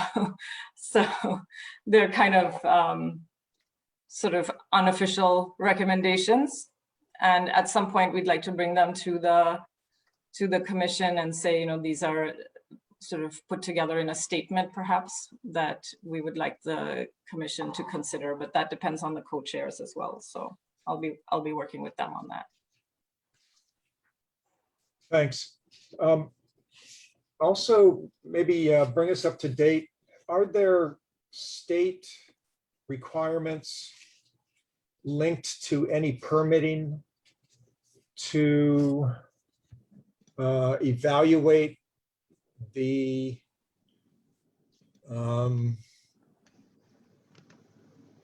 they're kind of sort of unofficial recommendations, and at some point we'd like to bring them to the commission and say, you know, these are sort of put together in a statement, perhaps, that we would like the commission to consider, but that depends on the co-chairs as well. So I'll be working with them on that. Thanks. Also, maybe bring us up to date. Are there state requirements linked to any permitting to evaluate the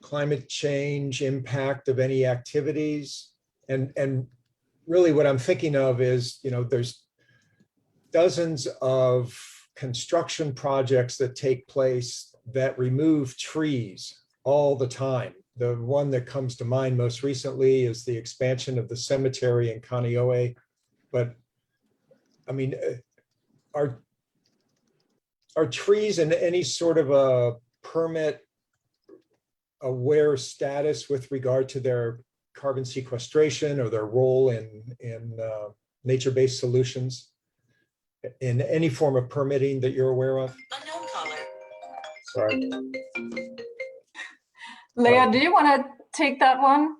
climate change impact of any activities? And really what I'm thinking of is, there's dozens of construction projects that take place that remove trees all the time. The one that comes to mind most recently is the expansion of the cemetery in Kaneohe. But I mean, are trees in any sort of a permit aware status with regard to their carbon sequestration or their role in nature-based solutions in any form of permitting that you're aware of? Unknown caller. Sorry. Leah, do you want to take that one?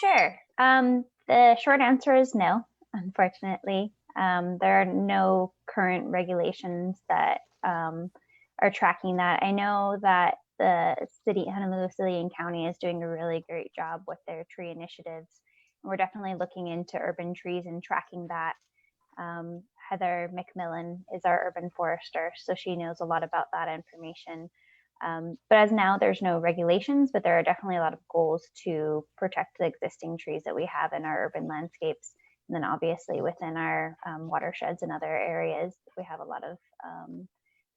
Sure. The short answer is no, unfortunately. There are no current regulations that are tracking that. I know that the city, Honolulu City and County, is doing a really great job with their tree initiatives. And we're definitely looking into urban trees and tracking that. Heather McMillan is our urban forester, so she knows a lot about that information. But as now, there's no regulations, but there are definitely a lot of goals to protect the existing trees that we have in our urban landscapes. And then obviously within our watersheds and other areas, we have a lot of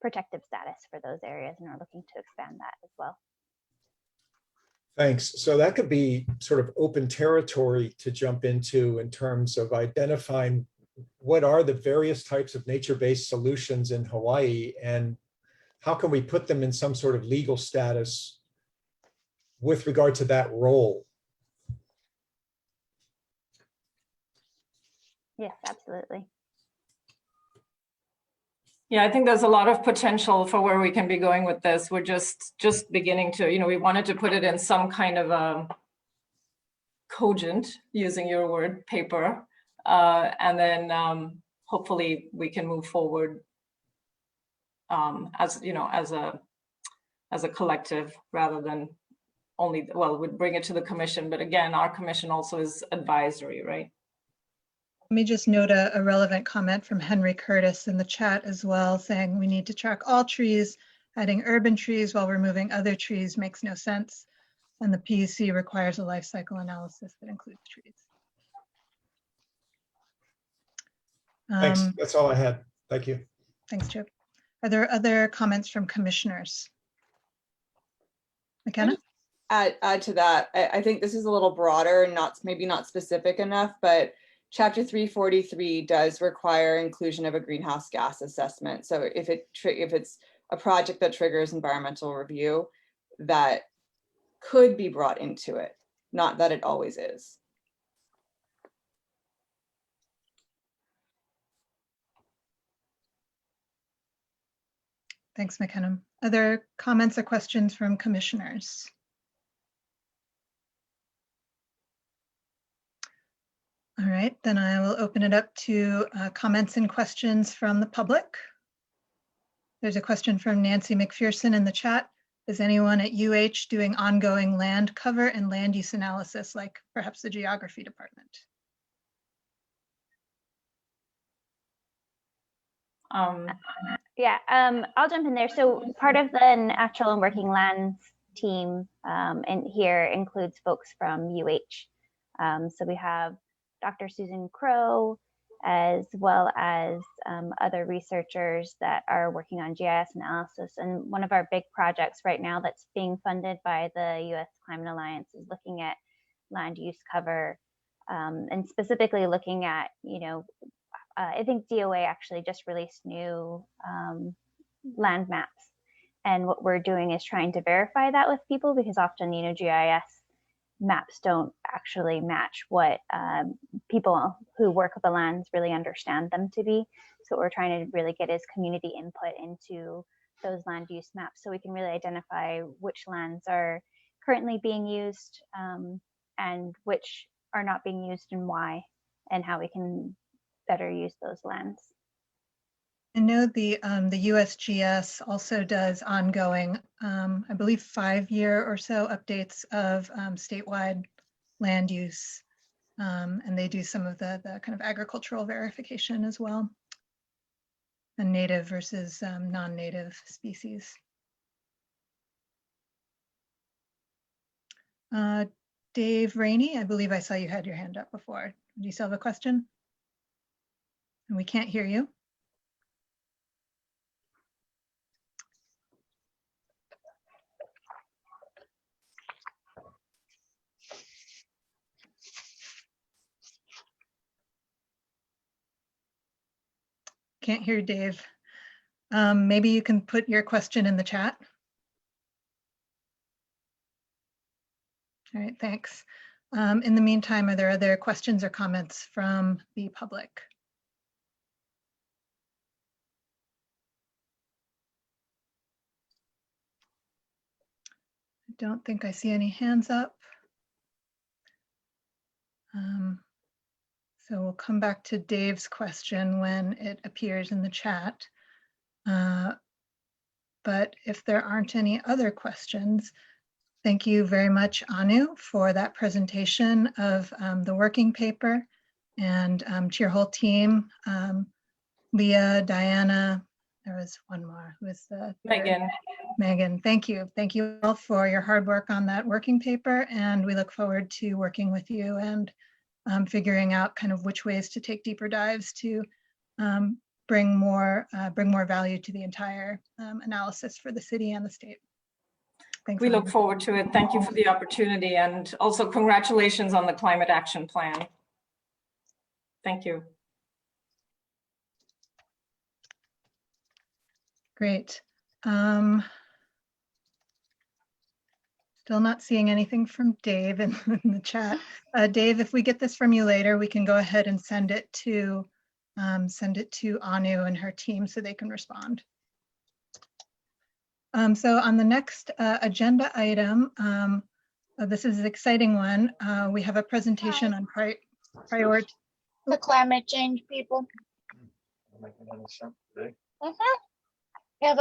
protective status for those areas, and are looking to expand that as well. Thanks. So that could be sort of open territory to jump into in terms of identifying what are the various types of nature-based solutions in Hawaii, and how can we put them in some sort of legal status with regard to that role? Yes, absolutely. Yeah, I think there's a lot of potential for where we can be going with this. We're just beginning to, we wanted to put it in some kind of a cogent, using your word, paper, and then hopefully we can move forward as a collective, rather than only, well, we'd bring it to the commission, but again, our commission also is advisory, right? Let me just note a relevant comment from Henry Curtis in the chat as well, saying we need to track all trees. Adding urban trees while removing other trees makes no sense. And the PUC requires a life cycle analysis that includes trees. Thanks. That's all I had. Thank you. Thanks, Chip. Are there other comments from commissioners? McKenna? Add to that, I think this is a little broader and maybe not specific enough, but Chapter 343 does require inclusion of a greenhouse gas assessment. So if it's a project that triggers environmental review, that could be brought into it, not that it always is. Thanks, McKenna. Other comments or questions from commissioners? All right, then I will open it up to comments and questions from the public. There's a question from Nancy McPherson in the chat. Is anyone at UH doing ongoing land cover and land use analysis, like perhaps the geography department? Yeah, I'll jump in there. So part of the natural and working lands team and here includes folks from UH. So we have Dr. Susan Crow, as well as other researchers that are working on GIS analysis. And one of our big projects right now that's being funded by the US Climate Alliance is looking at land use cover and specifically looking at, I think DOA actually just released new land maps. And what we're doing is trying to verify that with people, because often, GIS maps don't actually match what people who work with the lands really understand them to be. So what we're trying to really get is community input into those land use maps, so we can really identify which lands are currently being used and which are not being used and why, and how we can better use those lands. I know the USGS also does ongoing, I believe 5-year or so updates of statewide land use. And they do some of the kind of agricultural verification as well, and native versus non-native species. Dave Rainey, I believe I saw you had your hand up before. Do you still have a question? And we can't hear you. Can't hear Dave. Maybe you can put your question in the chat. All right, thanks. In the meantime, are there other questions or comments from the public? I don't think I see any hands up. So we'll come back to Dave's question when it appears in the chat. But if there aren't any other questions, thank you very much, Anu, for that presentation of the working paper, and to your whole team, Leah, Diana, there was one more, who was the Megan. Megan, thank you. Thank you all for your hard work on that working paper, and we look forward to working with you and figuring out kind of which ways to take deeper dives to bring more value to the entire analysis for the city and the state. Thanks. We look forward to it. Thank you for the opportunity, and also congratulations on the climate action plan. Thank you. Great. Still not seeing anything from Dave in the chat. Dave, if we get this from you later, we can go ahead and send it to Anu and her team so they can respond. So on the next agenda item, this is an exciting one. We have a presentation on priority. The climate change people. Yeah,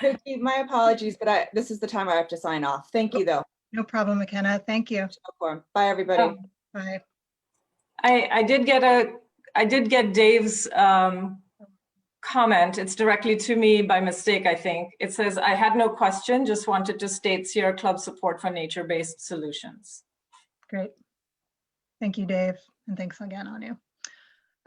Vicky, my apologies, but this is the time I have to sign off. Thank you, though. No problem, McKenna. Thank you. Bye, everybody. Bye. I did get Dave's comment. It's directly to me by mistake, I think. It says, I had no question, just wanted to state Sierra Club support for nature-based solutions. Great. Thank you, Dave. And thanks again, Anu.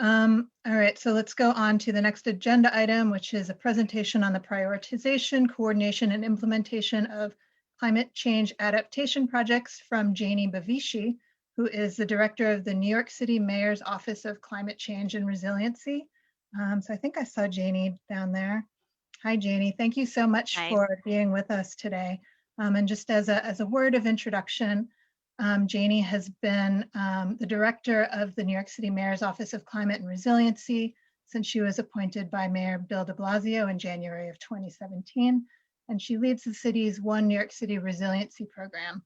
All right, so let's go on to the next agenda item, which is a presentation on the prioritization, coordination, and implementation of climate change adaptation projects from Janie Bavishi, who is the director of the New York City Mayor's Office of Climate Change and Resiliency. So I think I saw Janie down there. Hi, Janie. Thank you so much for being with us today. And just as a word of introduction, Janie has been the director of the New York City Mayor's Office of Climate and Resiliency since she was appointed by Mayor Bill de Blasio in January of 2017. And she leads the city's One New York City Resiliency Program.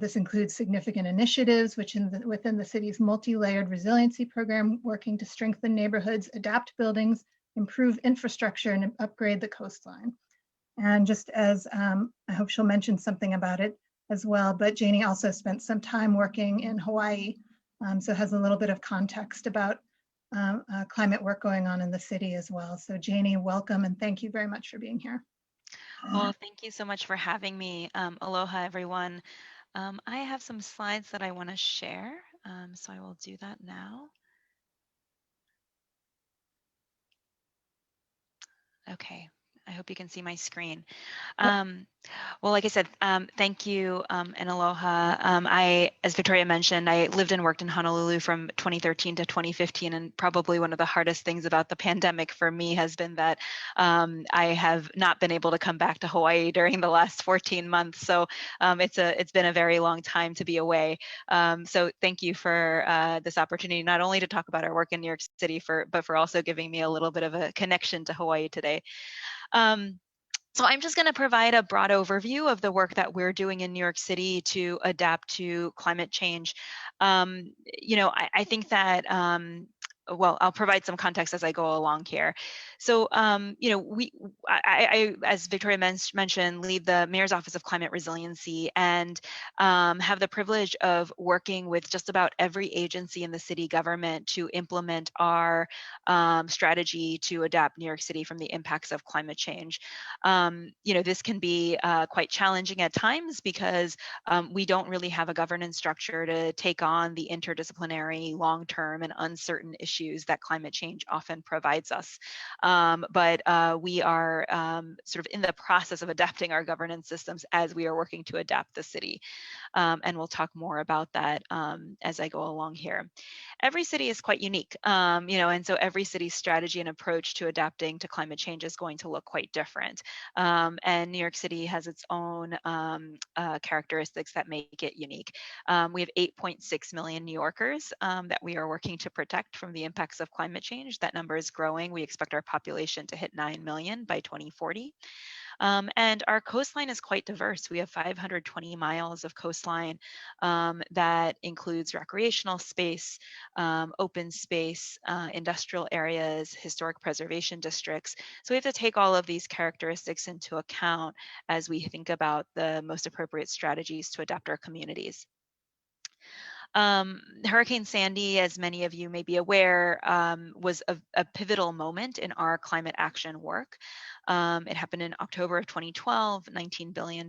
This includes significant initiatives within the city's multi-layered resiliency program, working to strengthen neighborhoods, adapt buildings, improve infrastructure, and upgrade the coastline. And just as I hope she'll mention something about it as well, but Janie also spent some time working in Hawaii, so has a little bit of context about climate work going on in the city as well. So Janie, welcome, and thank you very much for being here. Well, thank you so much for having me. Aloha, everyone. I have some slides that I want to share, so I will do that now. Okay, I hope you can see my screen. Well, like I said, thank you and aloha. As Victoria mentioned, I lived and worked in Honolulu from 2013 to 2015, and probably one of the hardest things about the pandemic for me has been that I have not been able to come back to Hawaii during the last 14 months. So it's been a very long time to be away. So thank you for this opportunity, not only to talk about our work in New York City, but for also giving me a little bit of a connection to Hawaii today. So I'm just going to provide a broad overview of the work that we're doing in New York City to adapt to climate change. I think that well, I'll provide some context as I go along here. So, I, as Victoria mentioned, lead the Mayor's Office of Climate Resiliency and have the privilege of working with just about every agency in the city government to implement our strategy to adapt New York City from the impacts of climate change. This can be quite challenging at times because we don't really have a governance structure to take on the interdisciplinary, long-term, and uncertain issues that climate change often provides us. But we are sort of in the process of adapting our governance systems as we are working to adapt the city. And we'll talk more about that as I go along here. Every city is quite unique, and so every city's strategy and approach to adapting to climate change is going to look quite different. And New York City has its own characteristics that make it unique. We have 8.6 million New Yorkers that we are working to protect from the impacts of climate change. That number is growing. We expect our population to hit 9 million by 2040. And our coastline is quite diverse. We have 520 miles of coastline that includes recreational space, open space, industrial areas, historic preservation districts. So we have to take all of these characteristics into account as we think about the most appropriate strategies to adapt our communities. Hurricane Sandy, as many of you may be aware, was a pivotal moment in our climate action work. It happened in October of 2012, $19 billion.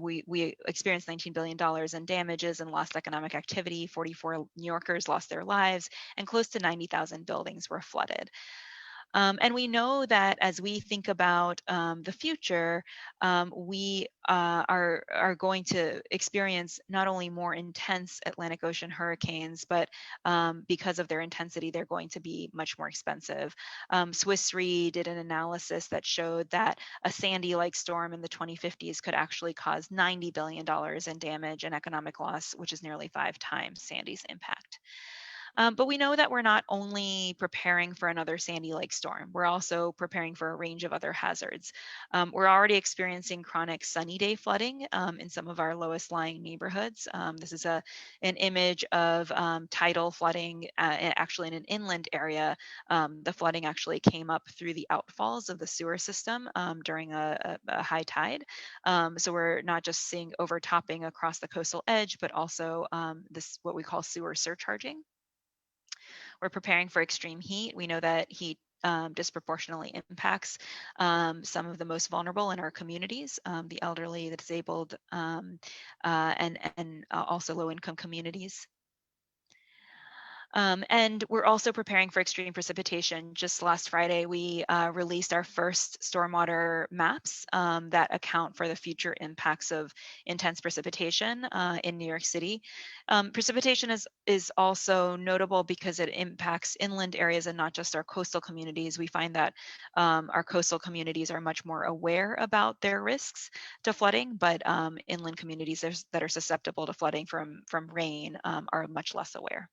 We experienced $19 billion in damages and lost economic activity. 44 New Yorkers lost their lives, and close to 90,000 buildings were flooded. And we know that as we think about the future, we are going to experience not only more intense Atlantic Ocean hurricanes, but because of their intensity, they're going to be much more expensive. Swiss Re did an analysis that showed that a Sandy-like storm in the 2050s could actually cause $90 billion in damage and economic loss, which is nearly 5 times Sandy's impact. But we know that we're not only preparing for another Sandy-like storm, we're also preparing for a range of other hazards. We're already experiencing chronic sunny day flooding in some of our lowest lying neighborhoods. This is an image of tidal flooding actually in an inland area. The flooding actually came up through the outfalls of the sewer system during a high tide. So we're not just seeing overtopping across the coastal edge, but also this what we call sewer surcharging. We're preparing for extreme heat. We know that heat disproportionately impacts some of the most vulnerable in our communities, the elderly, the disabled, and also low-income communities. And we're also preparing for extreme precipitation. Just last Friday, we released our first stormwater maps that account for the future impacts of intense precipitation in New York City. Precipitation is also notable because it impacts inland areas and not just our coastal communities. We find that our coastal communities are much more aware about their risks to flooding, but inland communities that are susceptible to flooding from rain are much less aware.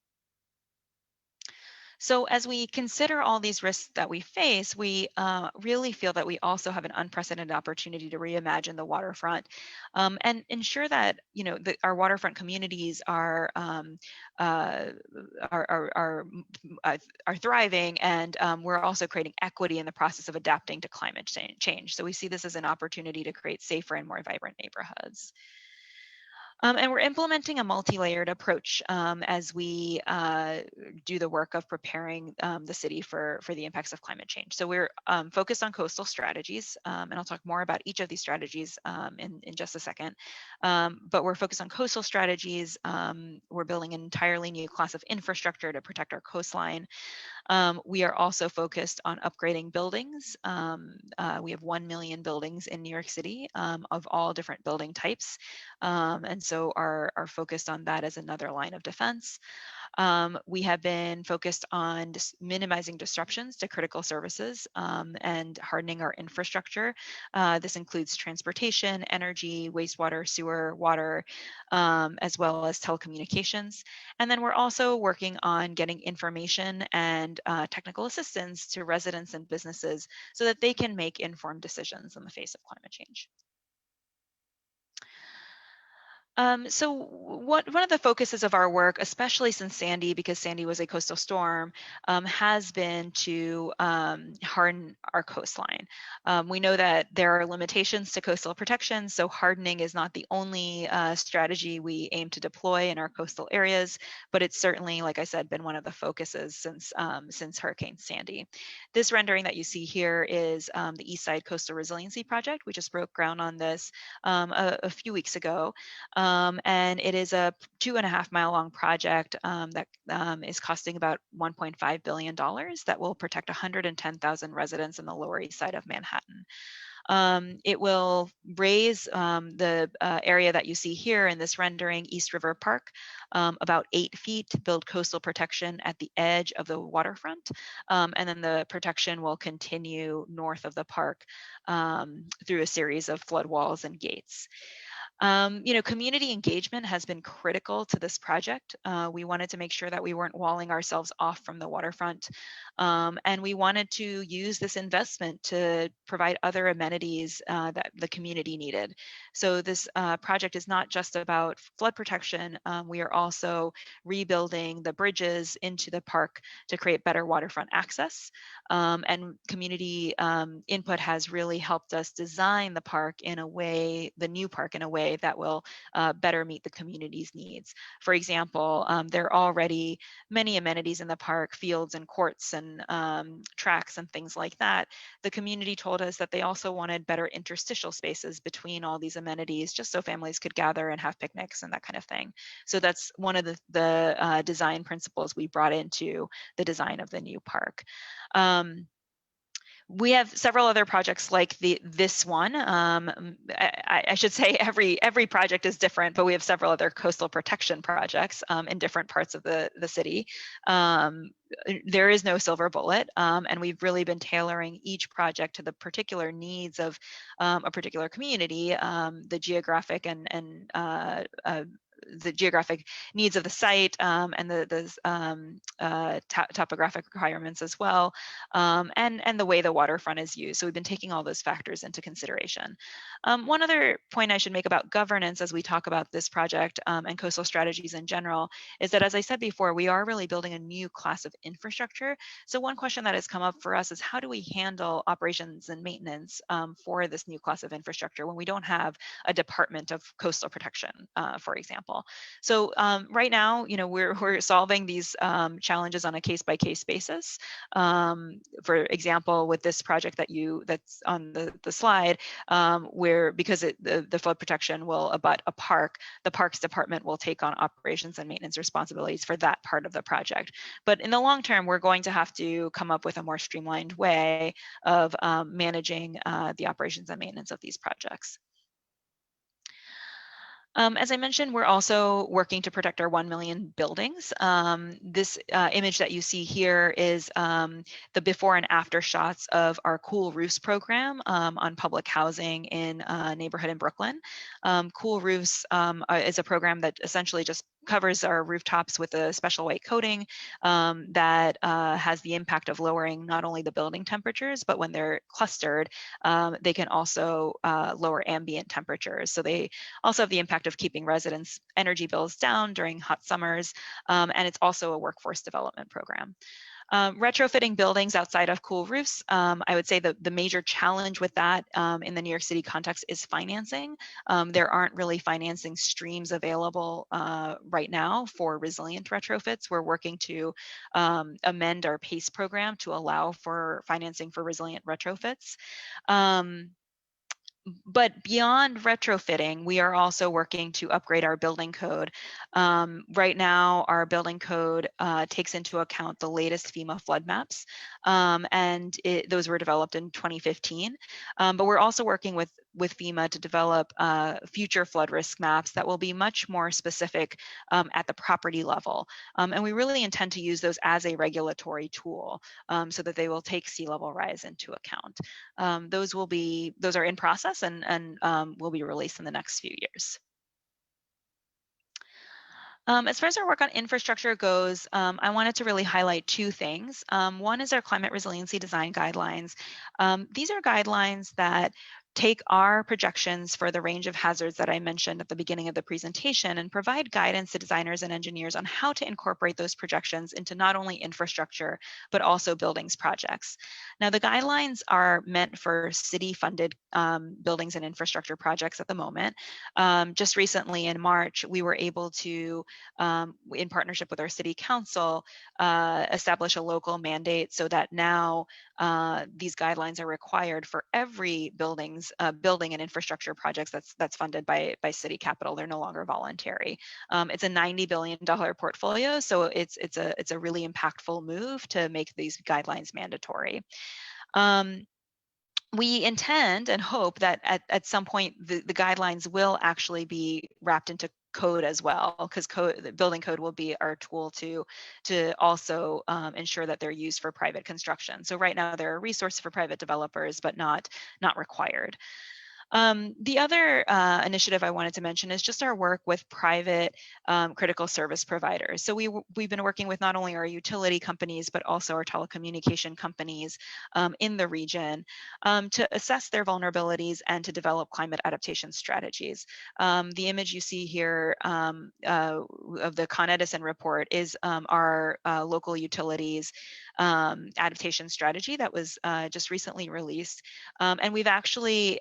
So as we consider all these risks that we face, we really feel that we also have an unprecedented opportunity to reimagine the waterfront and ensure that our waterfront communities are thriving, and we're also creating equity in the process of adapting to climate change. So we see this as an opportunity to create safer and more vibrant neighborhoods. And we're implementing a multi-layered approach as we do the work of preparing the city for the impacts of climate change. So we're focused on coastal strategies, and I'll talk more about each of these strategies in just a second. But we're focused on coastal strategies. We're building an entirely new class of infrastructure to protect our coastline. We are also focused on upgrading buildings. We have 1 million buildings in New York City of all different building types. And so are focused on that as another line of defense. We have been focused on minimizing disruptions to critical services and hardening our infrastructure. This includes transportation, energy, wastewater, sewer, water, as well as telecommunications. And then we're also working on getting information and technical assistance to residents and businesses so that they can make informed decisions in the face of climate change. So one of the focuses of our work, especially since Sandy, because Sandy was a coastal storm, has been to harden our coastline. We know that there are limitations to coastal protection, so hardening is not the only strategy we aim to deploy in our coastal areas, but it's certainly, like I said, been one of the focuses since Hurricane Sandy. This rendering that you see here is the East Side Coastal Resiliency Project. We just broke ground on this a few weeks ago. And it is a 2.5 mile long project that is costing about $1.5 billion that will protect 110,000 residents in the Lower East Side of Manhattan. It will raise the area that you see here in this rendering, East River Park, about 8 feet to build coastal protection at the edge of the waterfront. And then the protection will continue north of the park through a series of flood walls and gates. Community engagement has been critical to this project. We wanted to make sure that we weren't walling ourselves off from the waterfront. And we wanted to use this investment to provide other amenities that the community needed. So this project is not just about flood protection. We are also rebuilding the bridges into the park to create better waterfront access. And community input has really helped us design the park in a way, the new park in a way that will better meet the community's needs. For example, there are already many amenities in the park, fields and courts and tracks and things like that. The community told us that they also wanted better interstitial spaces between all these amenities, just so families could gather and have picnics and that kind of thing. So that's one of the design principles we brought into the design of the new park. We have several other projects like this one. I should say every project is different, but we have several other coastal protection projects in different parts of the city. There is no silver bullet, and we've really been tailoring each project to the particular needs of a particular community, the geographic and the geographic needs of the site and the topographic requirements as well, and the way the waterfront is used. So we've been taking all those factors into consideration. One other point I should make about governance as we talk about this project and coastal strategies in general is that, as I said before, we are really building a new class of infrastructure. So one question that has come up for us is how do we handle operations and maintenance for this new class of infrastructure when we don't have a department of coastal protection, for example. So right now, we're solving these challenges on a case-by-case basis. For example, with this project that's on the slide, where because the flood protection will abut a park, the Parks Department will take on operations and maintenance responsibilities for that part of the project. But in the long term, we're going to have to come up with a more streamlined way of managing the operations and maintenance of these projects. As I mentioned, we're also working to protect our 1 million buildings. This image that you see here is the before and after shots of our Cool Roofs program on public housing in a neighborhood in Brooklyn. Cool Roofs is a program that essentially just covers our rooftops with a special white coating that has the impact of lowering not only the building temperatures, but when they're clustered, they can also lower ambient temperatures. So they also have the impact of keeping residents' energy bills down during hot summers, and it's also a workforce development program. Retrofitting buildings outside of cool roofs, I would say the major challenge with that in the New York City context is financing. There aren't really financing streams available right now for resilient retrofits. We're working to amend our PACE program to allow for financing for resilient retrofits. But beyond retrofitting, we are also working to upgrade our building code. Right now, our building code takes into account the latest FEMA flood maps, and those were developed in 2015. But we're also working with FEMA to develop future flood risk maps that will be much more specific at the property level. And we really intend to use those as a regulatory tool so that they will take sea level rise into account. Those are in process and will be released in the next few years. As far as our work on infrastructure goes, I wanted to really highlight two things. One is our climate resiliency design guidelines. These are guidelines that take our projections for the range of hazards that I mentioned at the beginning of the presentation and provide guidance to designers and engineers on how to incorporate those projections into not only infrastructure, but also buildings projects. Now, the guidelines are meant for city-funded buildings and infrastructure projects at the moment. Just recently in March, we were able to, in partnership with our city council, establish a local mandate so that now these guidelines are required for every building and infrastructure projects that's funded by city capital. They're no longer voluntary. It's a $90 billion portfolio, so it's a really impactful move to make these guidelines mandatory. We intend and hope that at some point the guidelines will actually be wrapped into code as well, because the building code will be our tool to also ensure that they're used for private construction. So right now they're a resource for private developers, but not required. The other initiative I wanted to mention is just our work with private critical service providers. So we've been working with not only our utility companies, but also our telecommunication companies in the region to assess their vulnerabilities and to develop climate adaptation strategies. The image you see here of the Con Edison report is our local utilities adaptation strategy that was just recently released. And we've actually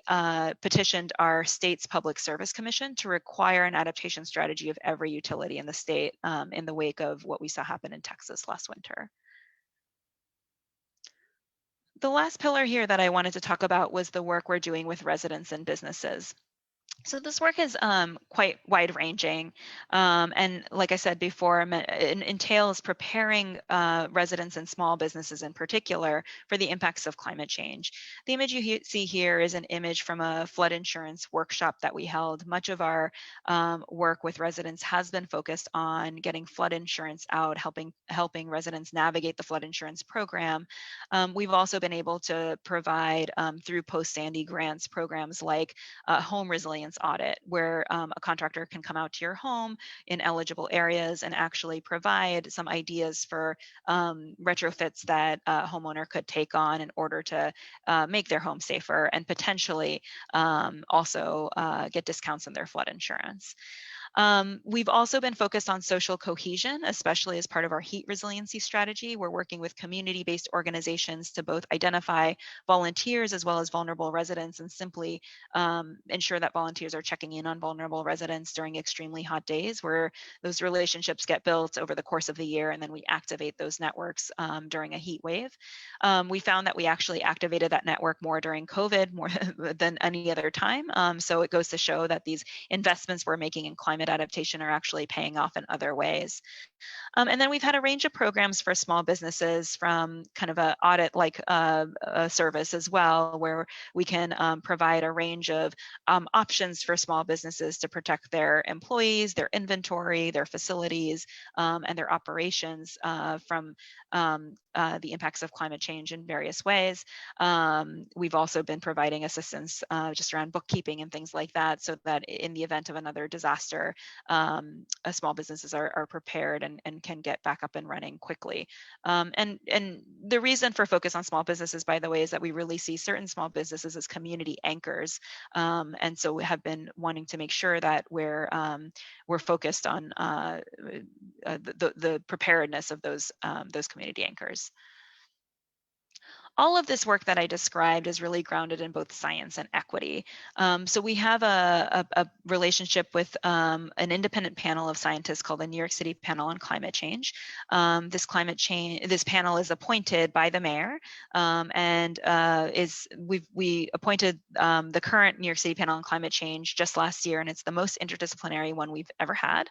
petitioned our state's Public Service Commission to require an adaptation strategy of every utility in the state in the wake of what we saw happen in Texas last winter. The last pillar here that I wanted to talk about was the work we're doing with residents and businesses. So this work is quite wide-ranging, and like I said before, it entails preparing residents and small businesses in particular for the impacts of climate change. The image you see here is an image from a flood insurance workshop that we held. Much of our work with residents has been focused on getting flood insurance out, helping residents navigate the flood insurance program. We've also been able to provide through post-Sandy grants programs like home resilience audit, where a contractor can come out to your home in eligible areas and actually provide some ideas for retrofits that a homeowner could take on in order to make their home safer and potentially also get discounts on their flood insurance. We've also been focused on social cohesion, especially as part of our heat resiliency strategy. We're working with community-based organizations to both identify volunteers as well as vulnerable residents and simply ensure that volunteers are checking in on vulnerable residents during extremely hot days, where those relationships get built over the course of the year, and then we activate those networks during a heat wave. We found that we actually activated that network more during COVID, more than any other time. So it goes to show that these investments we're making in climate adaptation are actually paying off in other ways. And then we've had a range of programs for small businesses, from kind of an audit-like service as well, where we can provide a range of options for small businesses to protect their employees, their inventory, their facilities, and their operations from the impacts of climate change in various ways. We've also been providing assistance just around bookkeeping and things like that, so that in the event of another disaster, small businesses are prepared and can get back up and running quickly. And the reason for focus on small businesses, by the way, is that we really see certain small businesses as community anchors. And so we have been wanting to make sure that we're focused on the preparedness of those community anchors. All of this work that I described is really grounded in both science and equity. So we have a relationship with an independent panel of scientists called the New York City Panel on Climate Change. This panel is appointed by the mayor, and we appointed the current New York City Panel on Climate Change just last year, and it's the most interdisciplinary one we've ever had.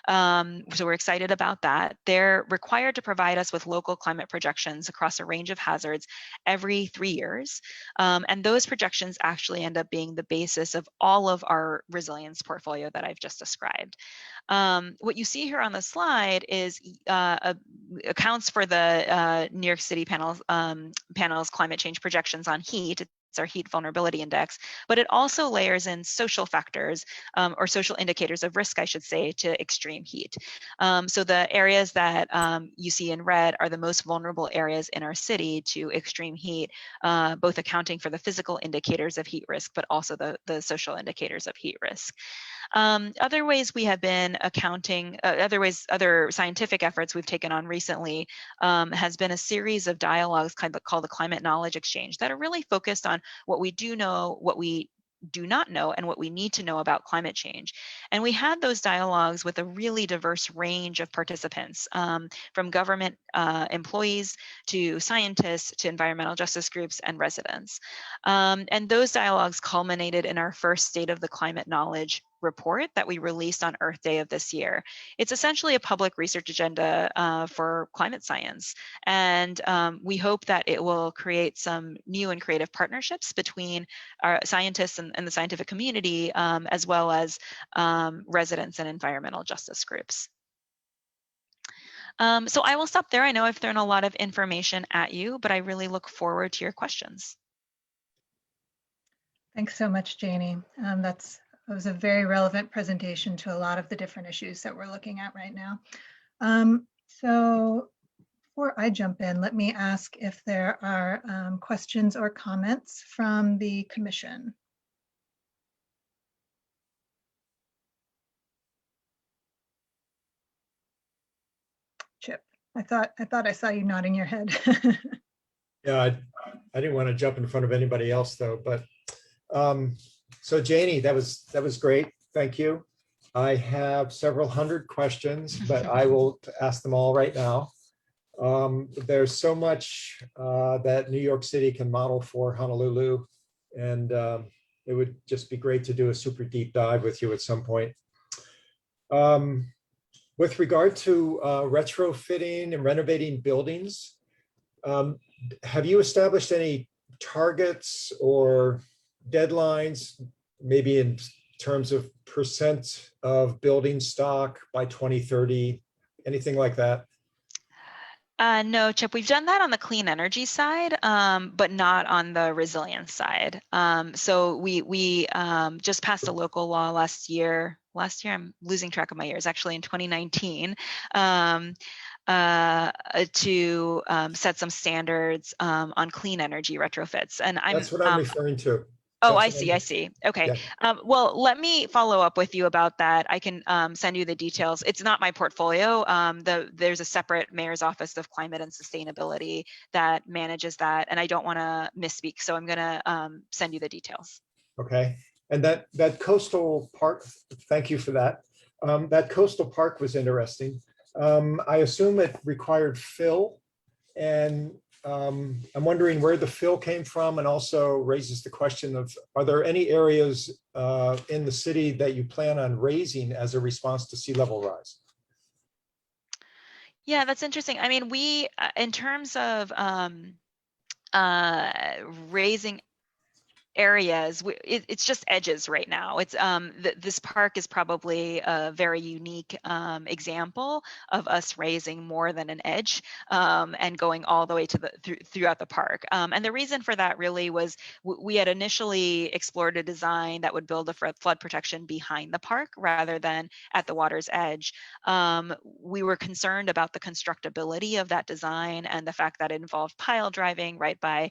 So we're excited about that. They're required to provide us with local climate projections across a range of hazards every 3 years. And those projections actually end up being the basis of all of our resilience portfolio that I've just described. What you see here on the slide is accounts for the New York City panel's climate change projections on heat. It's our heat vulnerability index, but it also layers in social factors or social indicators of risk, I should say, to extreme heat. So the areas that you see in red are the most vulnerable areas in our city to extreme heat, both accounting for the physical indicators of heat risk, but also the social indicators of heat risk. Other ways we have been accounting, other scientific efforts we've taken on recently has been a series of dialogues called the Climate Knowledge Exchange that are really focused on what we do know, what we do not know, and what we need to know about climate change. And we had those dialogues with a really diverse range of participants, from government employees to scientists to environmental justice groups and residents. And those dialogues culminated in our first State of the Climate Knowledge report that we released on Earth Day of this year. It's essentially a public research agenda for climate science. And we hope that it will create some new and creative partnerships between our scientists and the scientific community, as well as residents and environmental justice groups. So I will stop there. I know I've thrown a lot of information at you, but I really look forward to your questions. Thanks so much, Janie. That was a very relevant presentation to a lot of the different issues that we're looking at right now. So before I jump in, let me ask if there are questions or comments from the commission. Chip, I thought I saw you nodding your head. Yeah, I didn't want to jump in front of anybody else though, but so Janie, that was great. Thank you. I have several hundred questions, but I will ask them all right now. There's so much that New York City can model for Honolulu, and it would just be great to do a super deep dive with you at some point. With regard to retrofitting and renovating buildings, have you established any targets or deadlines, maybe in terms of percent of building stock by 2030, anything like that? No, Chip, we've done that on the clean energy side, but not on the resilience side. So we just passed a local law last year, I'm losing track of my years, actually in 2019, to set some standards on clean energy retrofits. And That's what I'm referring to. Oh, I see. Okay. Yeah. Well, let me follow up with you about that. I can send you the details. It's not my portfolio. There's a separate Mayor's Office of Climate and Sustainability that manages that, and I don't want to misspeak, so I'm going to send you the details. Okay. And that coastal park, thank you for that. That coastal park was interesting. I assume it required fill, and I'm wondering where the fill came from, and also raises the question of, are there any areas in the city that you plan on raising as a response to sea level rise? Yeah, that's interesting. I mean, we, in terms of raising areas, it's just edges right now. It's this park is probably a very unique example of us raising more than an edge and going all the way to throughout the park. And the reason for that really was we had initially explored a design that would build a flood protection behind the park rather than at the water's edge. We were concerned about the constructability of that design and the fact that it involved pile driving right by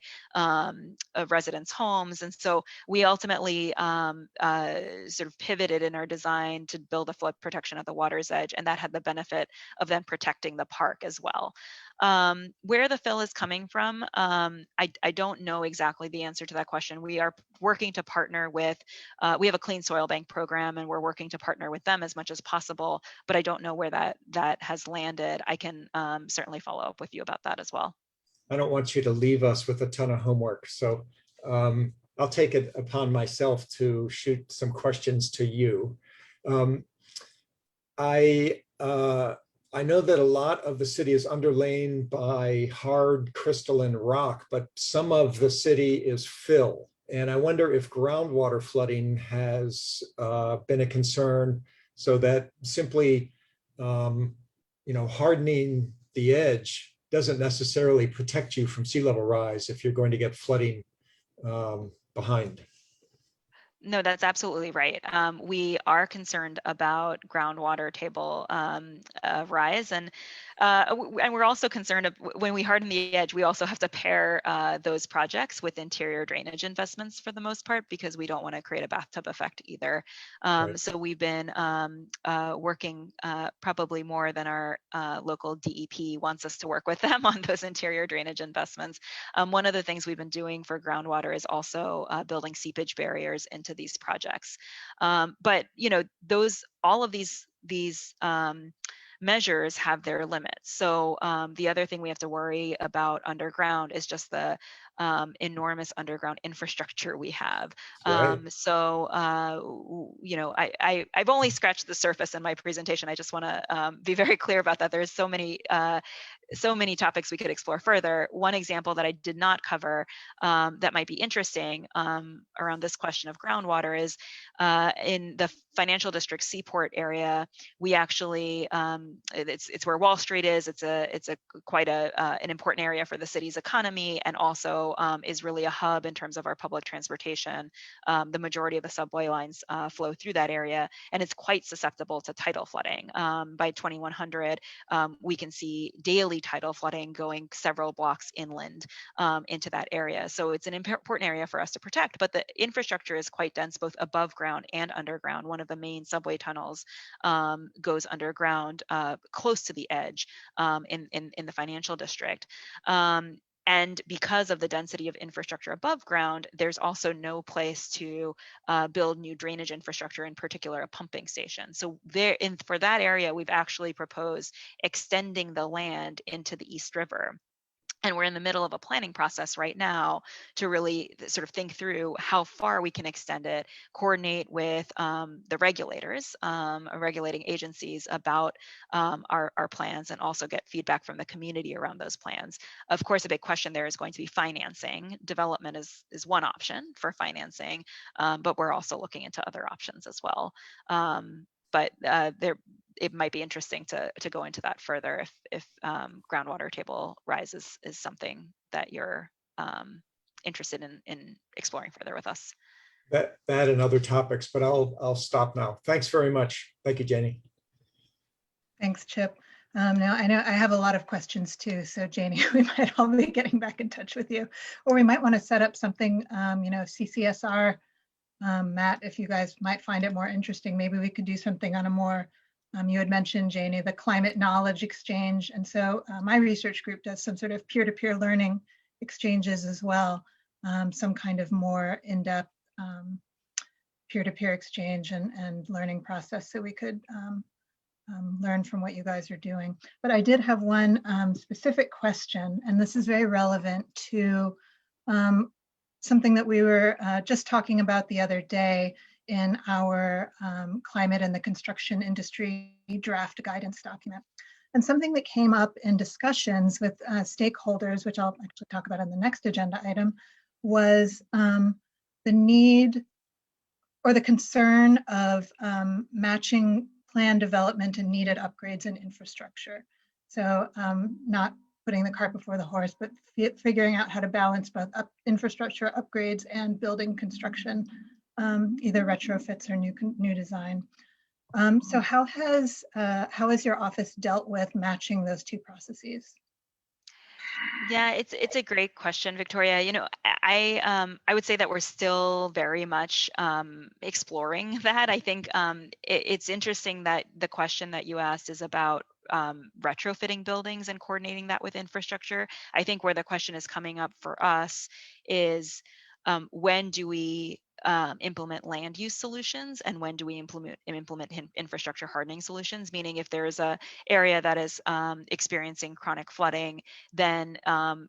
residents' homes. And So we ultimately sort of pivoted in our design to build a flood protection at the water's edge, and that had the benefit of then protecting the park as well. Where the fill is coming from, I don't know exactly the answer to that question. We are working to partner with, we have a clean soil bank program, and we're working to partner with them as much as possible, but I don't know where that has landed. I can certainly follow up with you about that as well. I don't want you to leave us with a ton of homework. So I'll take it upon myself to shoot some questions to you. I know that a lot of the city is underlain by hard crystalline rock, but some of the city is fill. And I wonder if groundwater flooding has been a concern, so that simply, hardening the edge doesn't necessarily protect you from sea level rise if you're going to get flooding behind. No, that's absolutely right. We are concerned about groundwater table rise, and we're also concerned when we harden the edge, we also have to pair those projects with interior drainage investments for the most part, because we don't want to create a bathtub effect either. Right. So we've been working probably more than our local DEP wants us to work with them on those interior drainage investments. One of the things we've been doing for groundwater is also building seepage barriers into these projects. But all of these measures have their limits. So the other thing we have to worry about underground is just the enormous underground infrastructure we have. Right. So I've only scratched the surface in my presentation. I just want to be very clear about that. There's so many topics we could explore further. One example that I did not cover that might be interesting around this question of groundwater is in the financial district Seaport area. We actually it's where Wall Street is. It's quite an important area for the city's economy, and also is really a hub in terms of our public transportation. The majority of the subway lines flow through that area, and it's quite susceptible to tidal flooding. By 2100, we can see daily tidal flooding going several blocks inland into that area. So it's an important area for us to protect, but the infrastructure is quite dense, both above ground and underground. One of the main subway tunnels goes underground close to the edge in the financial district. And because of the density of infrastructure above ground, there's also no place to build new drainage infrastructure, in particular a pumping station. So for that area, we've actually proposed extending the land into the East River. And we're in the middle of a planning process right now to really sort of think through how far we can extend it, coordinate with the regulators, regulating agencies about our plans, and also get feedback from the community around those plans. Of course, a big question there is going to be financing. Development is one option for financing, but we're also looking into other options as well. But it might be interesting to go into that further if groundwater table rise is something that you're interested in exploring further with us. That and other topics, but I'll stop now. Thanks very much. Thank you, Janie. Thanks, Chip. Now I know I have a lot of questions too, so Janie, we might all be getting back in touch with you, or we might want to set up something, CCSR. Matt, if you guys might find it more interesting, maybe we could do something on a more, you had mentioned, Janie, the climate knowledge exchange. And so my research group does some sort of peer-to-peer learning exchanges as well, some kind of more in-depth peer-to-peer exchange and learning process, so we could learn from what you guys are doing. But I did have one specific question, and this is very relevant to something that we were just talking about the other day in our climate and the construction industry draft guidance document. And something that came up in discussions with stakeholders, which I'll actually talk about on the next agenda item, was the need or the concern of matching plan development and needed upgrades in infrastructure. So not putting the cart before the horse, but figuring out how to balance both infrastructure upgrades and building construction, either retrofits or new design. So how has your office dealt with matching those two processes? Yeah, it's a great question, Victoria. You know, I would say that we're still very much exploring that. I think it's interesting that the question that you asked is about retrofitting buildings and coordinating that with infrastructure. I think where the question is coming up for us is when do we implement land use solutions and when do we implement infrastructure hardening solutions? Meaning, if there is a area that is experiencing chronic flooding, then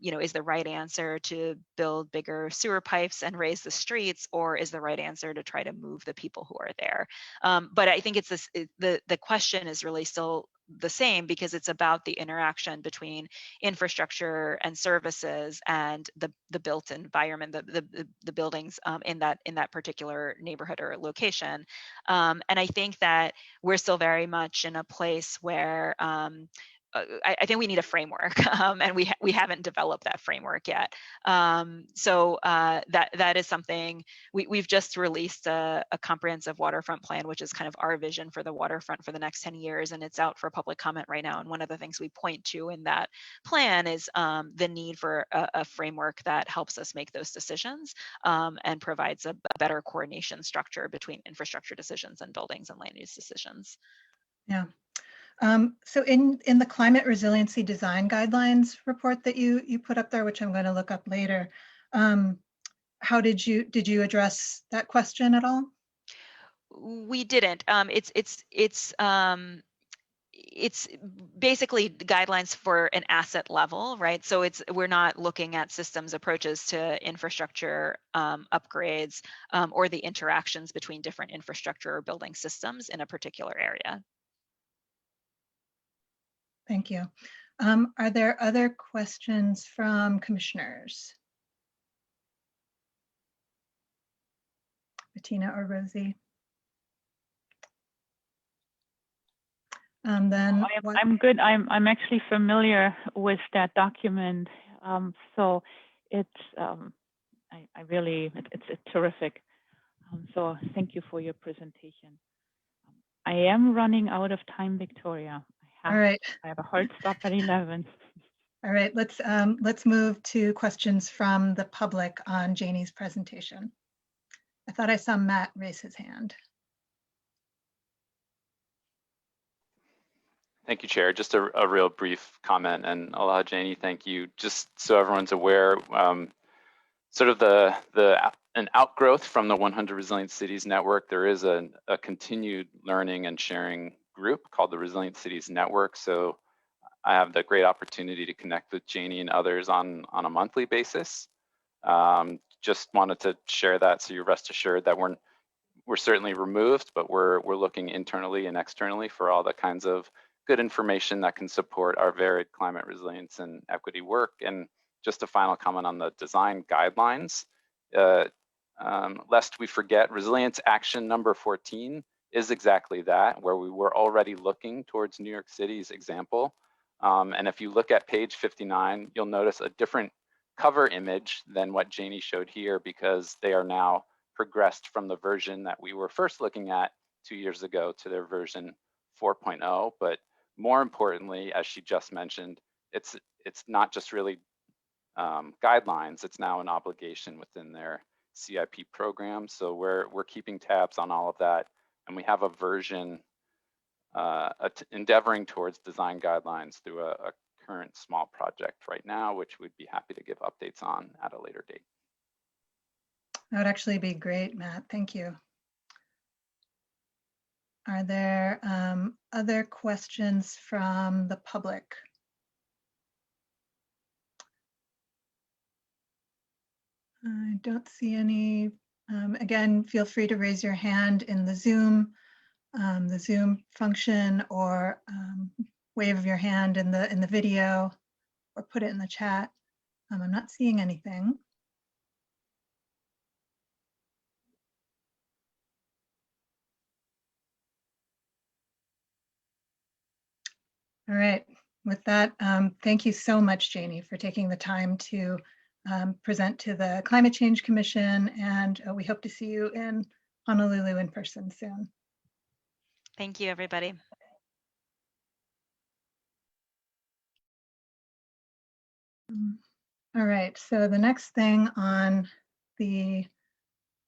you know, is the right answer to build bigger sewer pipes and raise the streets, or is the right answer to try to move the people who are there? But I think it's this, the question is really still the same, because it's about the interaction between infrastructure and services and the built environment, the buildings in that particular neighborhood or location. And I think that we're still very much in a place where I think we need a framework, and we haven't developed that framework yet. So that is something we've just released a comprehensive waterfront plan, which is kind of our vision for the waterfront for the next 10 years, and it's out for public comment right now. And one of the things we point to in that plan is the need for a framework that helps us make those decisions and provides a better coordination structure between infrastructure decisions and buildings and land use decisions. Yeah. So in the climate resiliency design guidelines report that you put up there, which I'm going to look up later, how did you address that question at all? We didn't. It's basically guidelines for an asset level, right? So we're not looking at systems approaches to infrastructure upgrades or the interactions between different infrastructure or building systems in a particular area. Thank you. Are there other questions from commissioners? Bettina or Rosie? Then I'm good. I'm actually familiar with that document, so it's it's terrific. So thank you for your presentation. I am running out of time, Victoria. All right. I have a hard stop at 11. All right. Let's move to questions from the public on Janie's presentation. I thought I saw Matt raise his hand. Thank you, Chair. Just a real brief comment, and aloha, Janie, thank you. Just so everyone's aware, sort of an outgrowth from the 100 Resilient Cities Network, there is a continued learning and sharing group called the Resilient Cities Network. So I have the great opportunity to connect with Janie and others on a monthly basis. Just wanted to share that so you're rest assured that we're certainly removed, but we're looking internally and externally for all the kinds of good information that can support our varied climate resilience and equity work. And just a final comment on the design guidelines, lest we forget, resilience action number 14 is exactly that, where we were already looking towards New York City's example. And if you look at page 59, you'll notice a different cover image than what Janie showed here, because they are now progressed from the version that we were first looking at 2 years ago to their version 4.0. But more importantly, as she just mentioned, it's not just really guidelines, it's now an obligation within their CIP program. So we're keeping tabs on all of that, and we have a version endeavoring towards design guidelines through a current small project right now, which we'd be happy to give updates on at a later date. That would actually be great, Matt. Thank you. Are there other questions from the public? I don't see any. Again, feel free to raise your hand in the Zoom function, or wave your hand in the video, or put it in the chat. I'm not seeing anything. All right. With that, thank you so much, Janie, for taking the time to present to the Climate Change Commission, and we hope to see you in Honolulu in person soon. Thank you, everybody. All right, so the next thing on the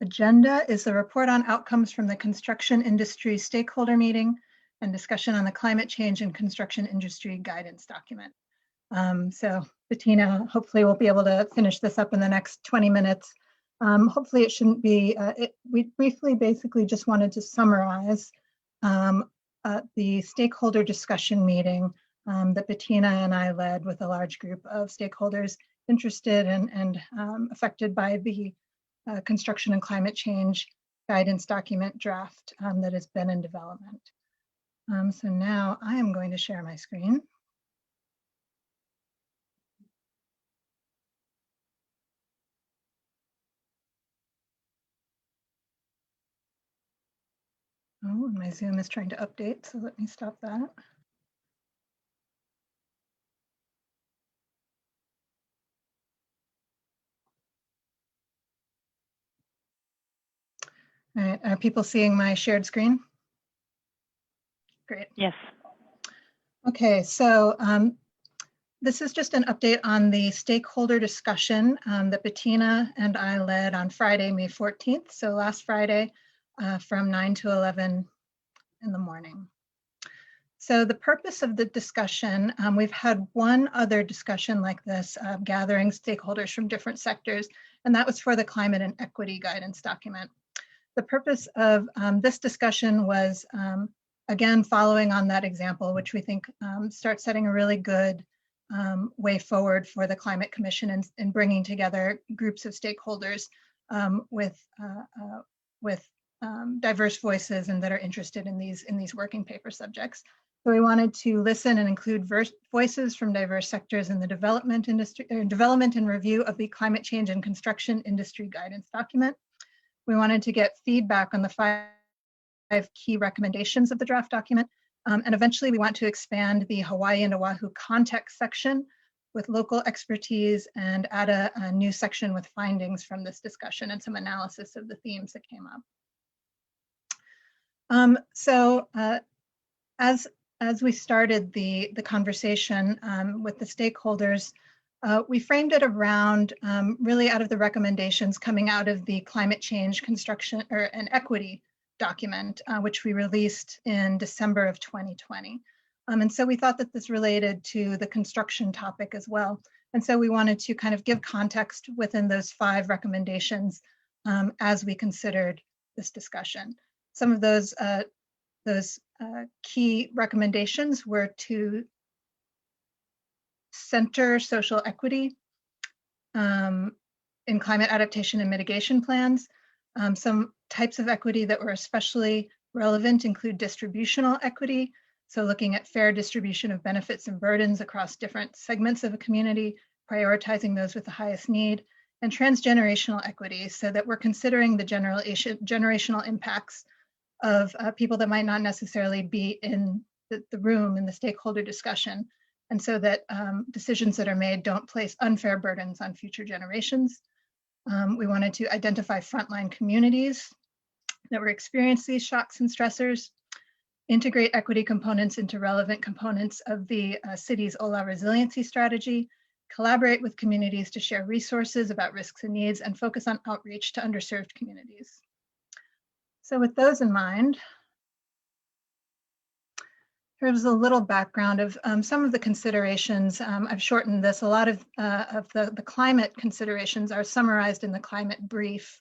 agenda is the report on outcomes from the construction industry stakeholder meeting and discussion on the climate change and construction industry guidance document. So Bettina, hopefully we'll be able to finish this up in the next 20 minutes. Hopefully it shouldn't be, we briefly basically just wanted to summarize the stakeholder discussion meeting that Bettina and I led with a large group of stakeholders interested and affected by the construction and climate change guidance document draft that has been in development. So now I am going to share my screen. Oh, and my Zoom is trying to update, so let me stop that. All right, are people seeing my shared screen? Great. Yes. Okay, so this is just an update on the stakeholder discussion that Bettina and I led on Friday, May 14th. So last Friday from 9 to 11 in the morning. So the purpose of the discussion, we've had one other discussion like this, gathering stakeholders from different sectors, and that was for the climate and equity guidance document. The purpose of this discussion was, again, following on that example, which we think starts setting a really good way forward for the Climate Commission in bringing together groups of stakeholders with diverse voices and that are interested in these working paper subjects. So we wanted to listen and include voices from diverse sectors in the development industry, development and review of the climate change and construction industry guidance document. We wanted to get feedback on the five key recommendations of the draft document. And eventually we want to expand the Hawaii and Oahu context section with local expertise and add a new section with findings from this discussion and some analysis of the themes that came up. As we started the conversation with the stakeholders, we framed it around really out of the recommendations coming out of the climate change construction and equity document, which we released in December of 2020. And so we thought that this related to the construction topic as well. And so we wanted to kind of give context within those 5 recommendations as we considered this discussion. Some of those key recommendations were to center social equity in climate adaptation and mitigation plans. Some types of equity that were especially relevant include distributional equity, so looking at fair distribution of benefits and burdens across different segments of a community, prioritizing those with the highest need, and transgenerational equity, so that we're considering the generational impacts of people that might not necessarily be in the room in the stakeholder discussion, and so that decisions that are made don't place unfair burdens on future generations. We wanted to identify frontline communities that were experiencing these shocks and stressors, integrate equity components into relevant components of the city's OLA resiliency strategy, collaborate with communities to share resources about risks and needs, and focus on outreach to underserved communities. So with those in mind, here's a little background of some of the considerations. I've shortened this. A lot of the climate considerations are summarized in the climate brief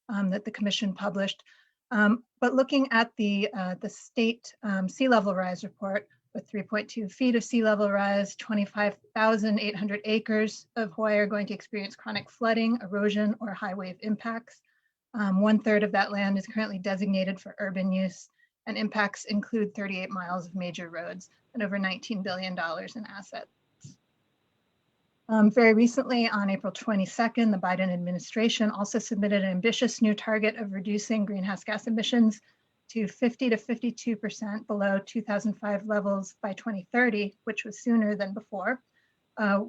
that the Commission published. But looking at the state sea level rise report with 3.2 feet of sea level rise, 25,800 acres of Hawaii are going to experience chronic flooding, erosion, or high wave impacts. 1/3 of that land is currently designated for urban use, and impacts include 38 miles of major roads and over $19 billion in assets. Very recently, on April 22nd, the Biden administration also submitted an ambitious new target of reducing greenhouse gas emissions to 50 to 52% below 2005 levels by 2030, which was sooner than before,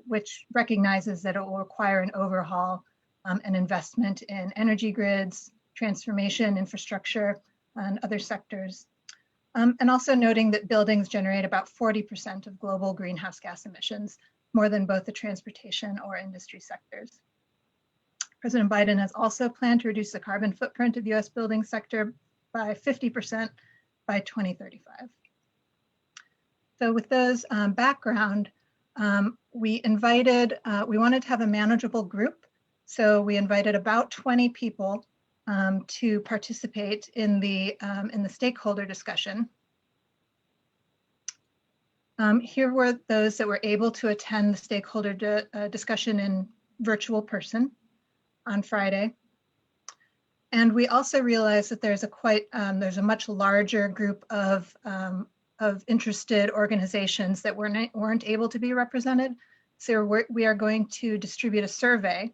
which recognizes that it will require an overhaul and investment in energy grids, transformation, infrastructure, and other sectors. And also noting that buildings generate about 40% of global greenhouse gas emissions, more than both the transportation or industry sectors. President Biden has also planned to reduce the carbon footprint of the US building sector by 50% by 2035. So with those background, we wanted to have a manageable group. So we invited about 20 people to participate in the stakeholder discussion. Here were those that were able to attend the stakeholder discussion in virtual person on Friday. And we also realized that there's a much larger group of interested organizations that weren't able to be represented. So we are going to distribute a survey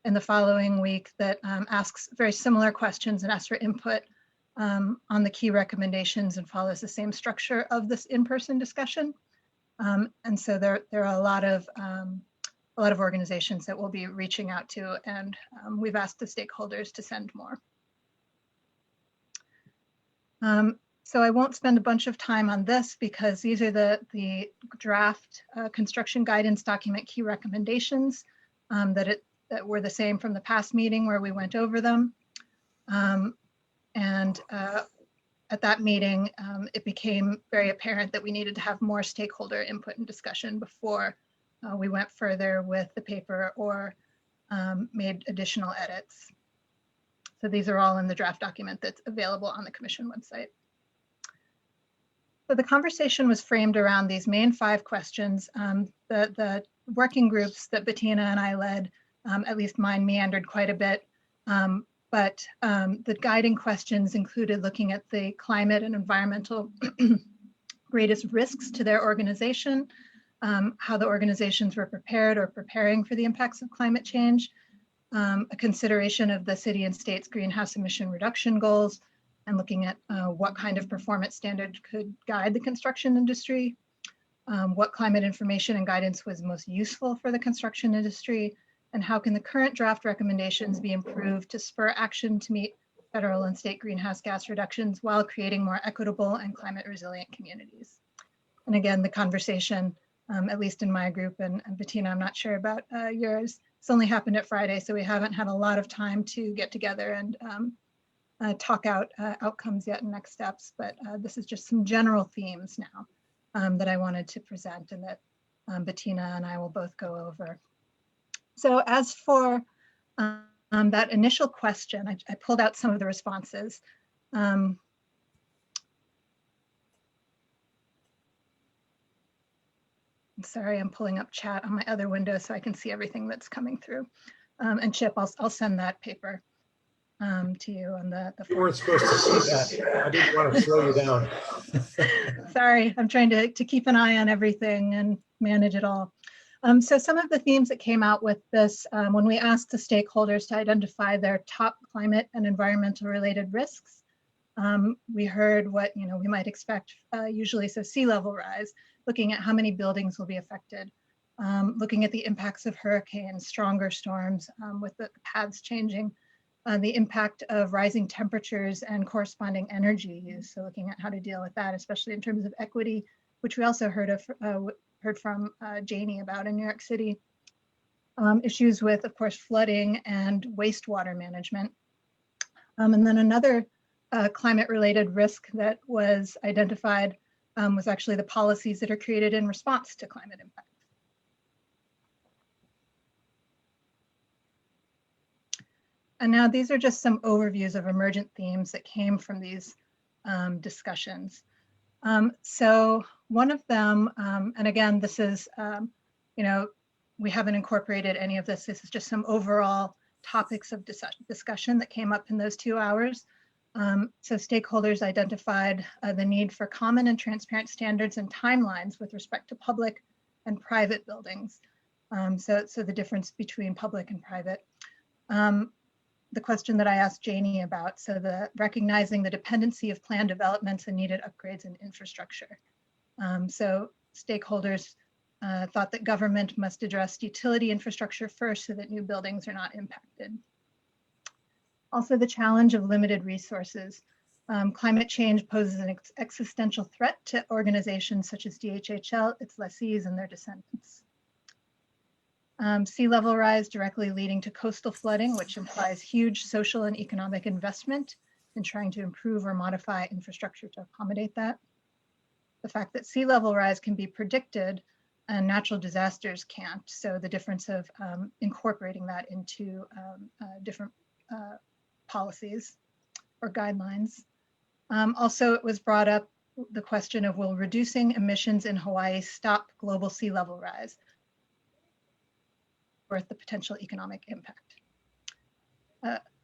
in the following week that asks very similar questions and asks for input on the key recommendations and follows the same structure of this in-person discussion. And so there are a lot of organizations that we'll be reaching out to, and we've asked the stakeholders to send more. So I won't spend a bunch of time on this because these are the draft construction guidance document key recommendations that were the same from the past meeting where we went over them. At that meeting, it became very apparent that we needed to have more stakeholder input and discussion before we went further with the paper or made additional edits. So these are all in the draft document that's available on the Commission website. So the conversation was framed around these main 5 questions. The working groups that Bettina and I led, at least mine meandered quite a bit, but the guiding questions included looking at the climate and environmental greatest risks to their organization, how the organizations were prepared or preparing for the impacts of climate change, a consideration of the city and state's greenhouse emission reduction goals, and looking at what kind of performance standard could guide the construction industry, what climate information and guidance was most useful for the construction industry, and how can the current draft recommendations be improved to spur action to meet federal and state greenhouse gas reductions while creating more equitable and climate resilient communities. And again, the conversation, at least in my group, and Bettina, I'm not sure about yours, it's only happened at Friday, so we haven't had a lot of time to get together and talk out outcomes yet and next steps, but this is just some general themes now that I wanted to present and that Bettina and I will both go over. So as for that initial question, I pulled out some of the responses. Sorry, I'm pulling up chat on my other window so I can see everything that's coming through. And Chip, I'll send that paper to you on the You weren't supposed to see that. I didn't want to slow you down. Sorry, I'm trying to keep an eye on everything and manage it all. So some of the themes that came out with this, when we asked the stakeholders to identify their top climate and environmental related risks, we heard what we might expect usually, so sea level rise, looking at how many buildings will be affected, looking at the impacts of hurricanes, stronger storms with the paths changing, the impact of rising temperatures and corresponding energy use. So looking at how to deal with that, especially in terms of equity, which we also heard from Janie about in New York City. Issues with, of course, flooding and wastewater management. And then another climate-related risk that was identified was actually the policies that are created in response to climate impact. And now these are just some overviews of emergent themes that came from these discussions. So one of them, and again, this is, we haven't incorporated any of this. This is just some overall topics of discussion that came up in those 2 hours. So stakeholders identified the need for common and transparent standards and timelines with respect to public and private buildings. So the difference between public and private. The question that I asked Janie about, so recognizing the dependency of planned developments and needed upgrades in infrastructure. So stakeholders thought that government must address utility infrastructure first so that new buildings are not impacted. Also, the challenge of limited resources. Climate change poses an existential threat to organizations such as DHHL, its lessees, and their descendants. Sea level rise directly leading to coastal flooding, which implies huge social and economic investment in trying to improve or modify infrastructure to accommodate that. The fact that sea level rise can be predicted and natural disasters can't. So the difference of incorporating that into different policies or guidelines. Also, it was brought up the question of, will reducing emissions in Hawaii stop global sea level rise? Worth the potential economic impact.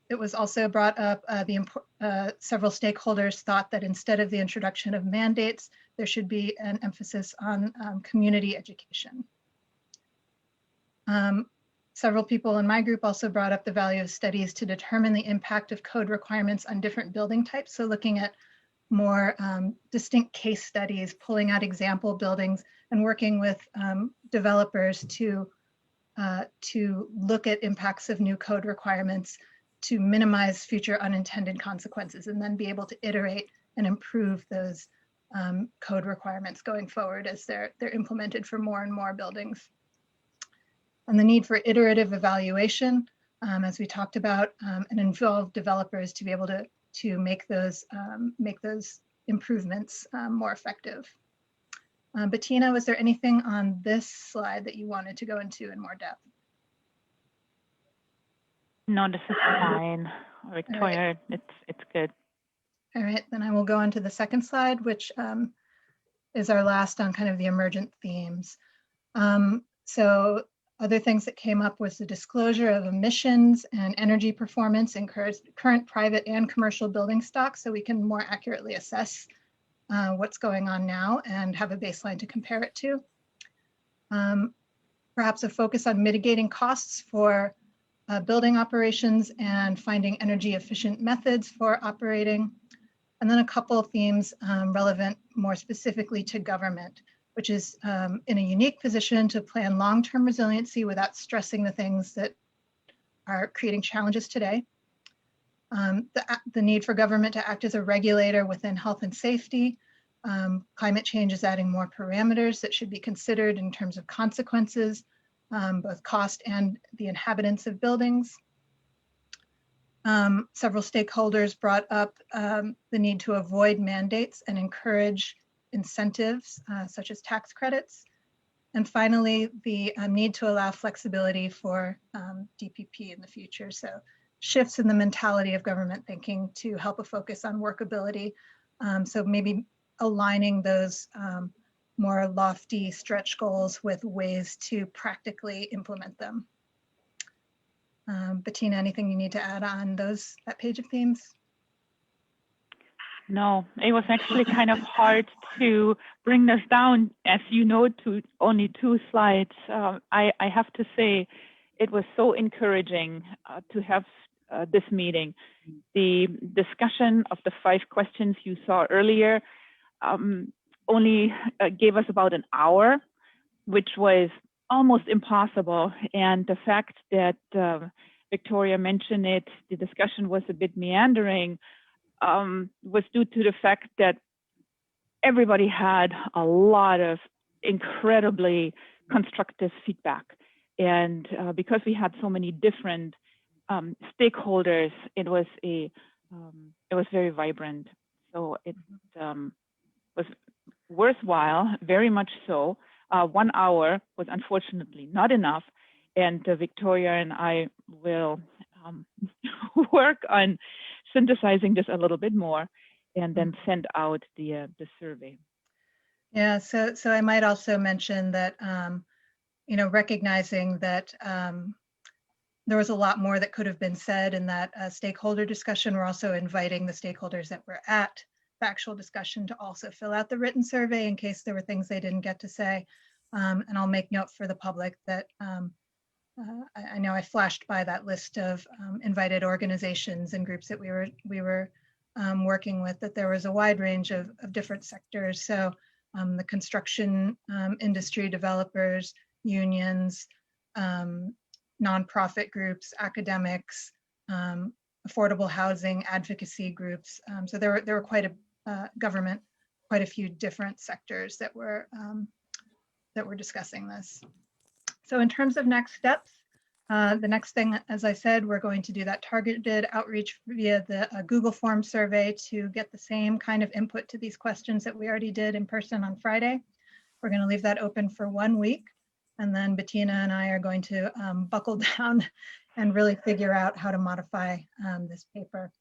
It was also brought up, several stakeholders thought that instead of the introduction of mandates, there should be an emphasis on community education. Several people in my group also brought up the value of studies to determine the impact of code requirements on different building types. So looking at more distinct case studies, pulling out example buildings and working with developers to look at impacts of new code requirements to minimize future unintended consequences, and then be able to iterate and improve those code requirements going forward as they're implemented for more and more buildings. And the need for iterative evaluation, as we talked about, and involve developers to be able to make those improvements more effective. Bettina, was there anything on this slide that you wanted to go into in more depth? No, this is fine, Victoria. Right. It's good. All right, then I will go on to the second slide, which is our last on kind of the emergent themes. So other things that came up was the disclosure of emissions and energy performance in current private and commercial building stock, so we can more accurately assess what's going on now and have a baseline to compare it to. Perhaps a focus on mitigating costs for building operations and finding energy efficient methods for operating. And then a couple of themes relevant more specifically to government, which is in a unique position to plan long-term resiliency without stressing the things that are creating challenges today. The need for government to act as a regulator within health and safety. Climate change is adding more parameters that should be considered in terms of consequences, both cost and the inhabitants of buildings. Several stakeholders brought up the need to avoid mandates and encourage incentives such as tax credits. And finally, the need to allow flexibility for DPP in the future. So shifts in the mentality of government thinking to help a focus on workability. So maybe aligning those more lofty stretch goals with ways to practically implement them. Bettina, anything you need to add on that page of themes? No, it was actually kind of hard to bring this down, as you know, to only 2 slides. I have to say, it was so encouraging to have this meeting. The discussion of the 5 questions you saw earlier only gave us about an hour, which was almost impossible. And the fact that Victoria mentioned it, the discussion was a bit meandering, was due to the fact that everybody had a lot of incredibly constructive feedback. And because we had so many different stakeholders, it was very vibrant. So it was worthwhile, very much so. 1 hour was unfortunately not enough, and Victoria and I will work on synthesizing this a little bit more and then send out the survey. Yeah, so I might also mention that, you know, recognizing that there was a lot more that could have been said in that stakeholder discussion. We're also inviting the stakeholders that were at the actual discussion to also fill out the written survey in case there were things they didn't get to say. And I'll make note for the public that I know I flashed by that list of invited organizations and groups that we were working with, that there was a wide range of different sectors. So the construction industry, developers, unions, nonprofit groups, academics, affordable housing advocacy groups. So there were quite a few different sectors that were discussing this. So in terms of next steps, the next thing, as I said, we're going to do that targeted outreach via the Google form survey to get the same kind of input to these questions that we already did in person on Friday. We're going to leave that open for 1 week. And then Bettina and I are going to buckle down and really figure out how to modify this paper.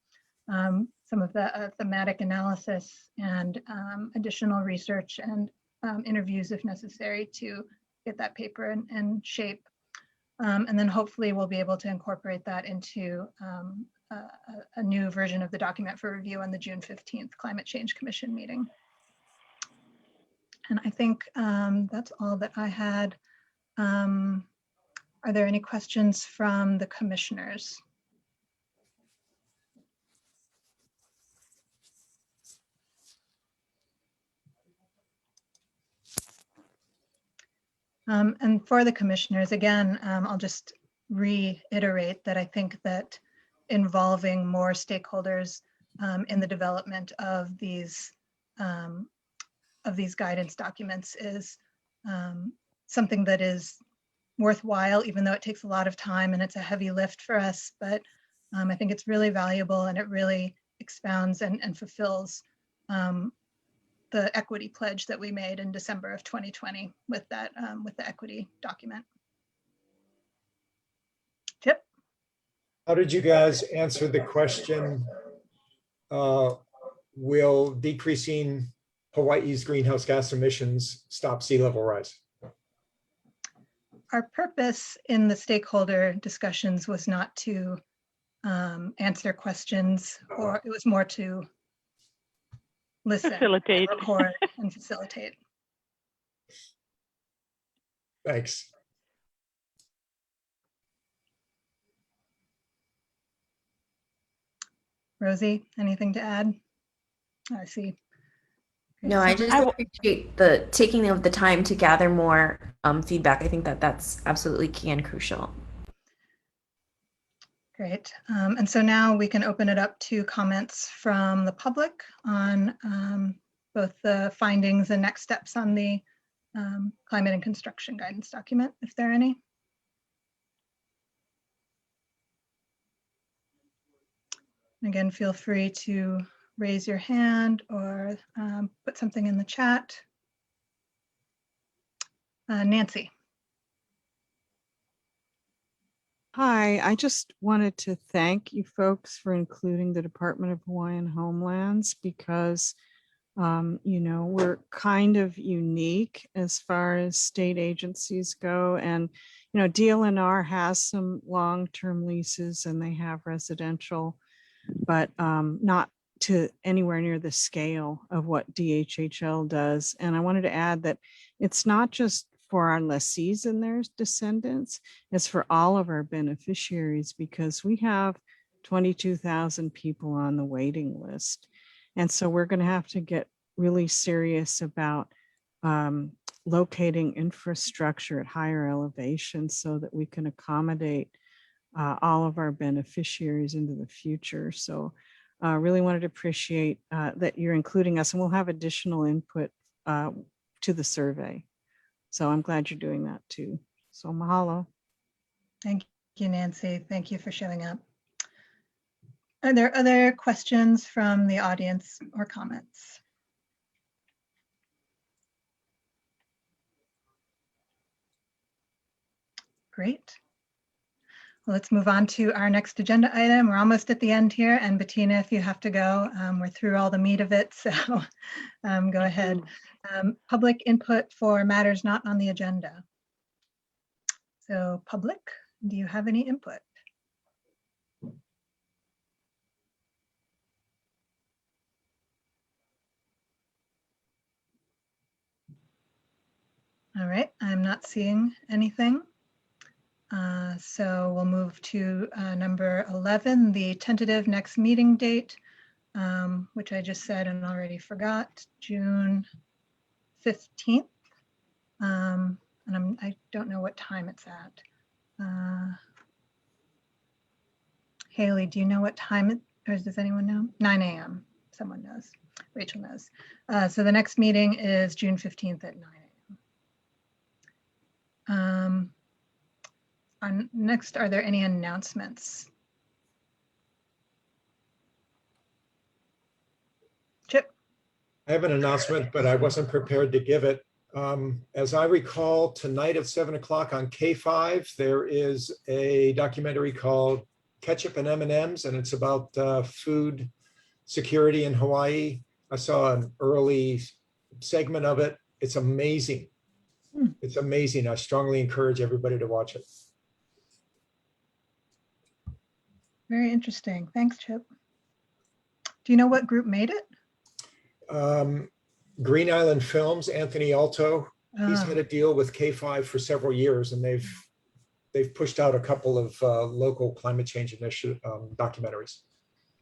Some of the thematic analysis and additional research and interviews if necessary to get that paper in shape. And then hopefully we'll be able to incorporate that into a new version of the document for review on the June 15th Climate Change Commission meeting. And I think that's all that I had. Are there any questions from the commissioners? And for the commissioners, again, I'll just reiterate that I think that involving more stakeholders in the development of these guidance documents is something that is worthwhile, even though it takes a lot of time and it's a heavy lift for us. But I think it's really valuable and it really expounds and fulfills the equity pledge that we made in December of 2020 with that with the equity document. Chip? How did you guys answer the question, will decreasing Hawaii's greenhouse gas emissions stop sea level rise? Our purpose in the stakeholder discussions was not to answer questions, or it was more to listen, facilitate, record, and facilitate. Thanks. Rosie, anything to add? I see. No, I just appreciate the taking of the time to gather more feedback. I think that that's absolutely key and crucial. Great. And so now we can open it up to comments from the public on both the findings and next steps on the climate and construction guidance document, if there are any. Again, feel free to raise your hand or put something in the chat. Nancy. Hi, I just wanted to thank you folks for including the Department of Hawaiian Homelands because, you know, we're kind of unique as far as state agencies go. And, you know, DLNR has some long-term leases and they have residential, but not to anywhere near the scale of what DHHL does. And I wanted to add that it's not just for our lessees and their descendants, it's for all of our beneficiaries because we have 22,000 people on the waiting list. And so we're going to have to get really serious about locating infrastructure at higher elevations so that we can accommodate all of our beneficiaries into the future. So really wanted to appreciate that you're including us, and we'll have additional input to the survey. So I'm glad you're doing that too. So mahalo. Thank you, Nancy. Thank you for showing up. Are there other questions from the audience or comments? Great. Well, let's move on to our next agenda item. We're almost at the end here, and Bettina, if you have to go, we're through all the meat of it, so go ahead. Public input for matters not on the agenda. So public, do you have any input? All right, I'm not seeing anything. So we'll move to number 11, the tentative next meeting date, which I just said and already forgot, June 15th. And I don't know what time it's at. Haley, do you know what time it, or does anyone know? 9 a.m. Someone knows. Rachel knows. So the next meeting is June 15th at 9 a.m. next, are there any announcements? Chip? I have an announcement, but I wasn't prepared to give it. As I recall, tonight at 7 o'clock on K5, there is a documentary called Ketchup and M&Ms, and it's about food security in Hawaii. I saw an early segment of it. It's amazing. It's amazing. I strongly encourage everybody to watch it. Very interesting. Thanks, Chip. Do you know what group made it? Green Island Films, Anthony Alto. He's Oh. had a deal with K5 for several years, and they've pushed out a couple of local climate change initiative documentaries.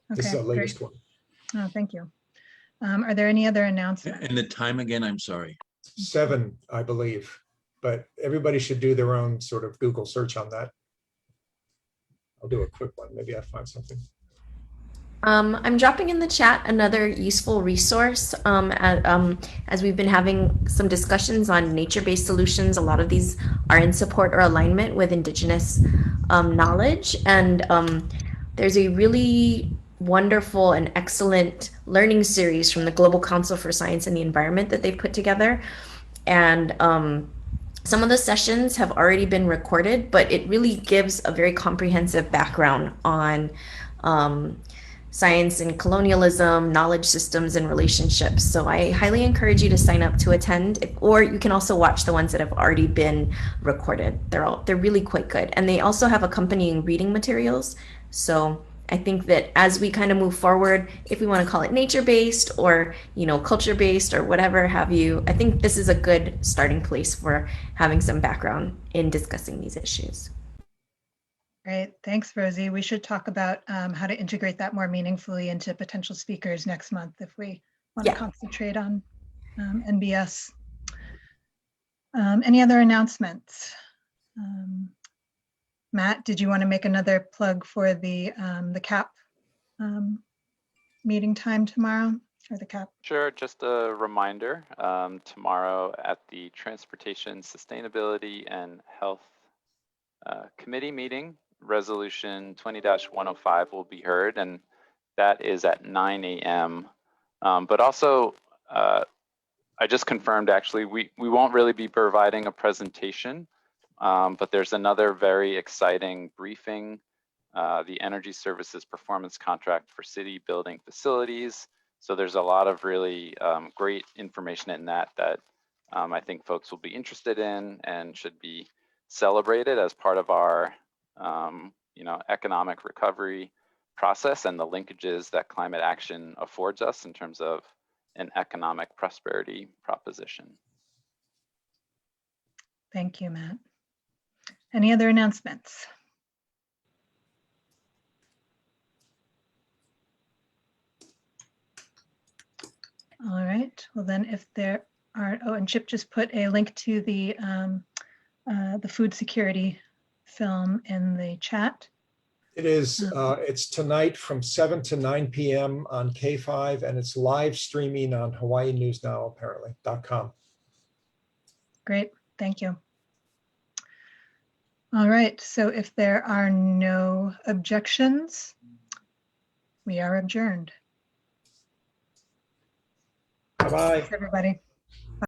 This is Okay, the latest great. one. Oh, thank you. Are there any other announcements? And the time again, I'm sorry. 7, I believe, but everybody should do their own sort of Google search on that. I'll do a quick one. Maybe I find something. I'm dropping in the chat another useful resource as we've been having some discussions on nature-based solutions. A lot of these are in support or alignment with Indigenous knowledge. And there's a really wonderful and excellent learning series from the Global Council for Science and the Environment that they've put together. And some of the sessions have already been recorded, but it really gives a very comprehensive background on science and colonialism, knowledge systems, and relationships. So I highly encourage you to sign up to attend, or you can also watch the ones that have already been recorded. They're really quite good. And they also have accompanying reading materials. So I think that as we kind of move forward, if we want to call it nature-based or, culture-based or whatever have you, I think this is a good starting place for having some background in discussing these issues. Great. Thanks, Rosie. We should talk about how to integrate that more meaningfully into potential speakers next month if we want to concentrate on NBS. Any other announcements? Matt, did you want to make another plug for the CAP meeting time tomorrow, or the CAP? Sure, just a reminder, tomorrow at the Transportation, Sustainability, and Health Committee meeting, Resolution 20-105 will be heard, and that is at 9 a.m. But also, I just confirmed, actually, we won't really be providing a presentation, but there's another very exciting briefing, the Energy Services Performance Contract for City Building Facilities. So there's a lot of really great information in that I think folks will be interested in and should be celebrated as part of our economic recovery process and the linkages that climate action affords us in terms of an economic prosperity proposition. Thank you, Matt. Any other announcements? All right, well then if there are, oh, and Chip just put a link to the food security film in the chat. It is, it's tonight from 7 to 9 p.m. on K5, and it's live streaming on Hawaii News Now, apparently, .com. Great, thank you. All right, so if there are no objections, we are adjourned. Bye-bye. Thanks, everybody.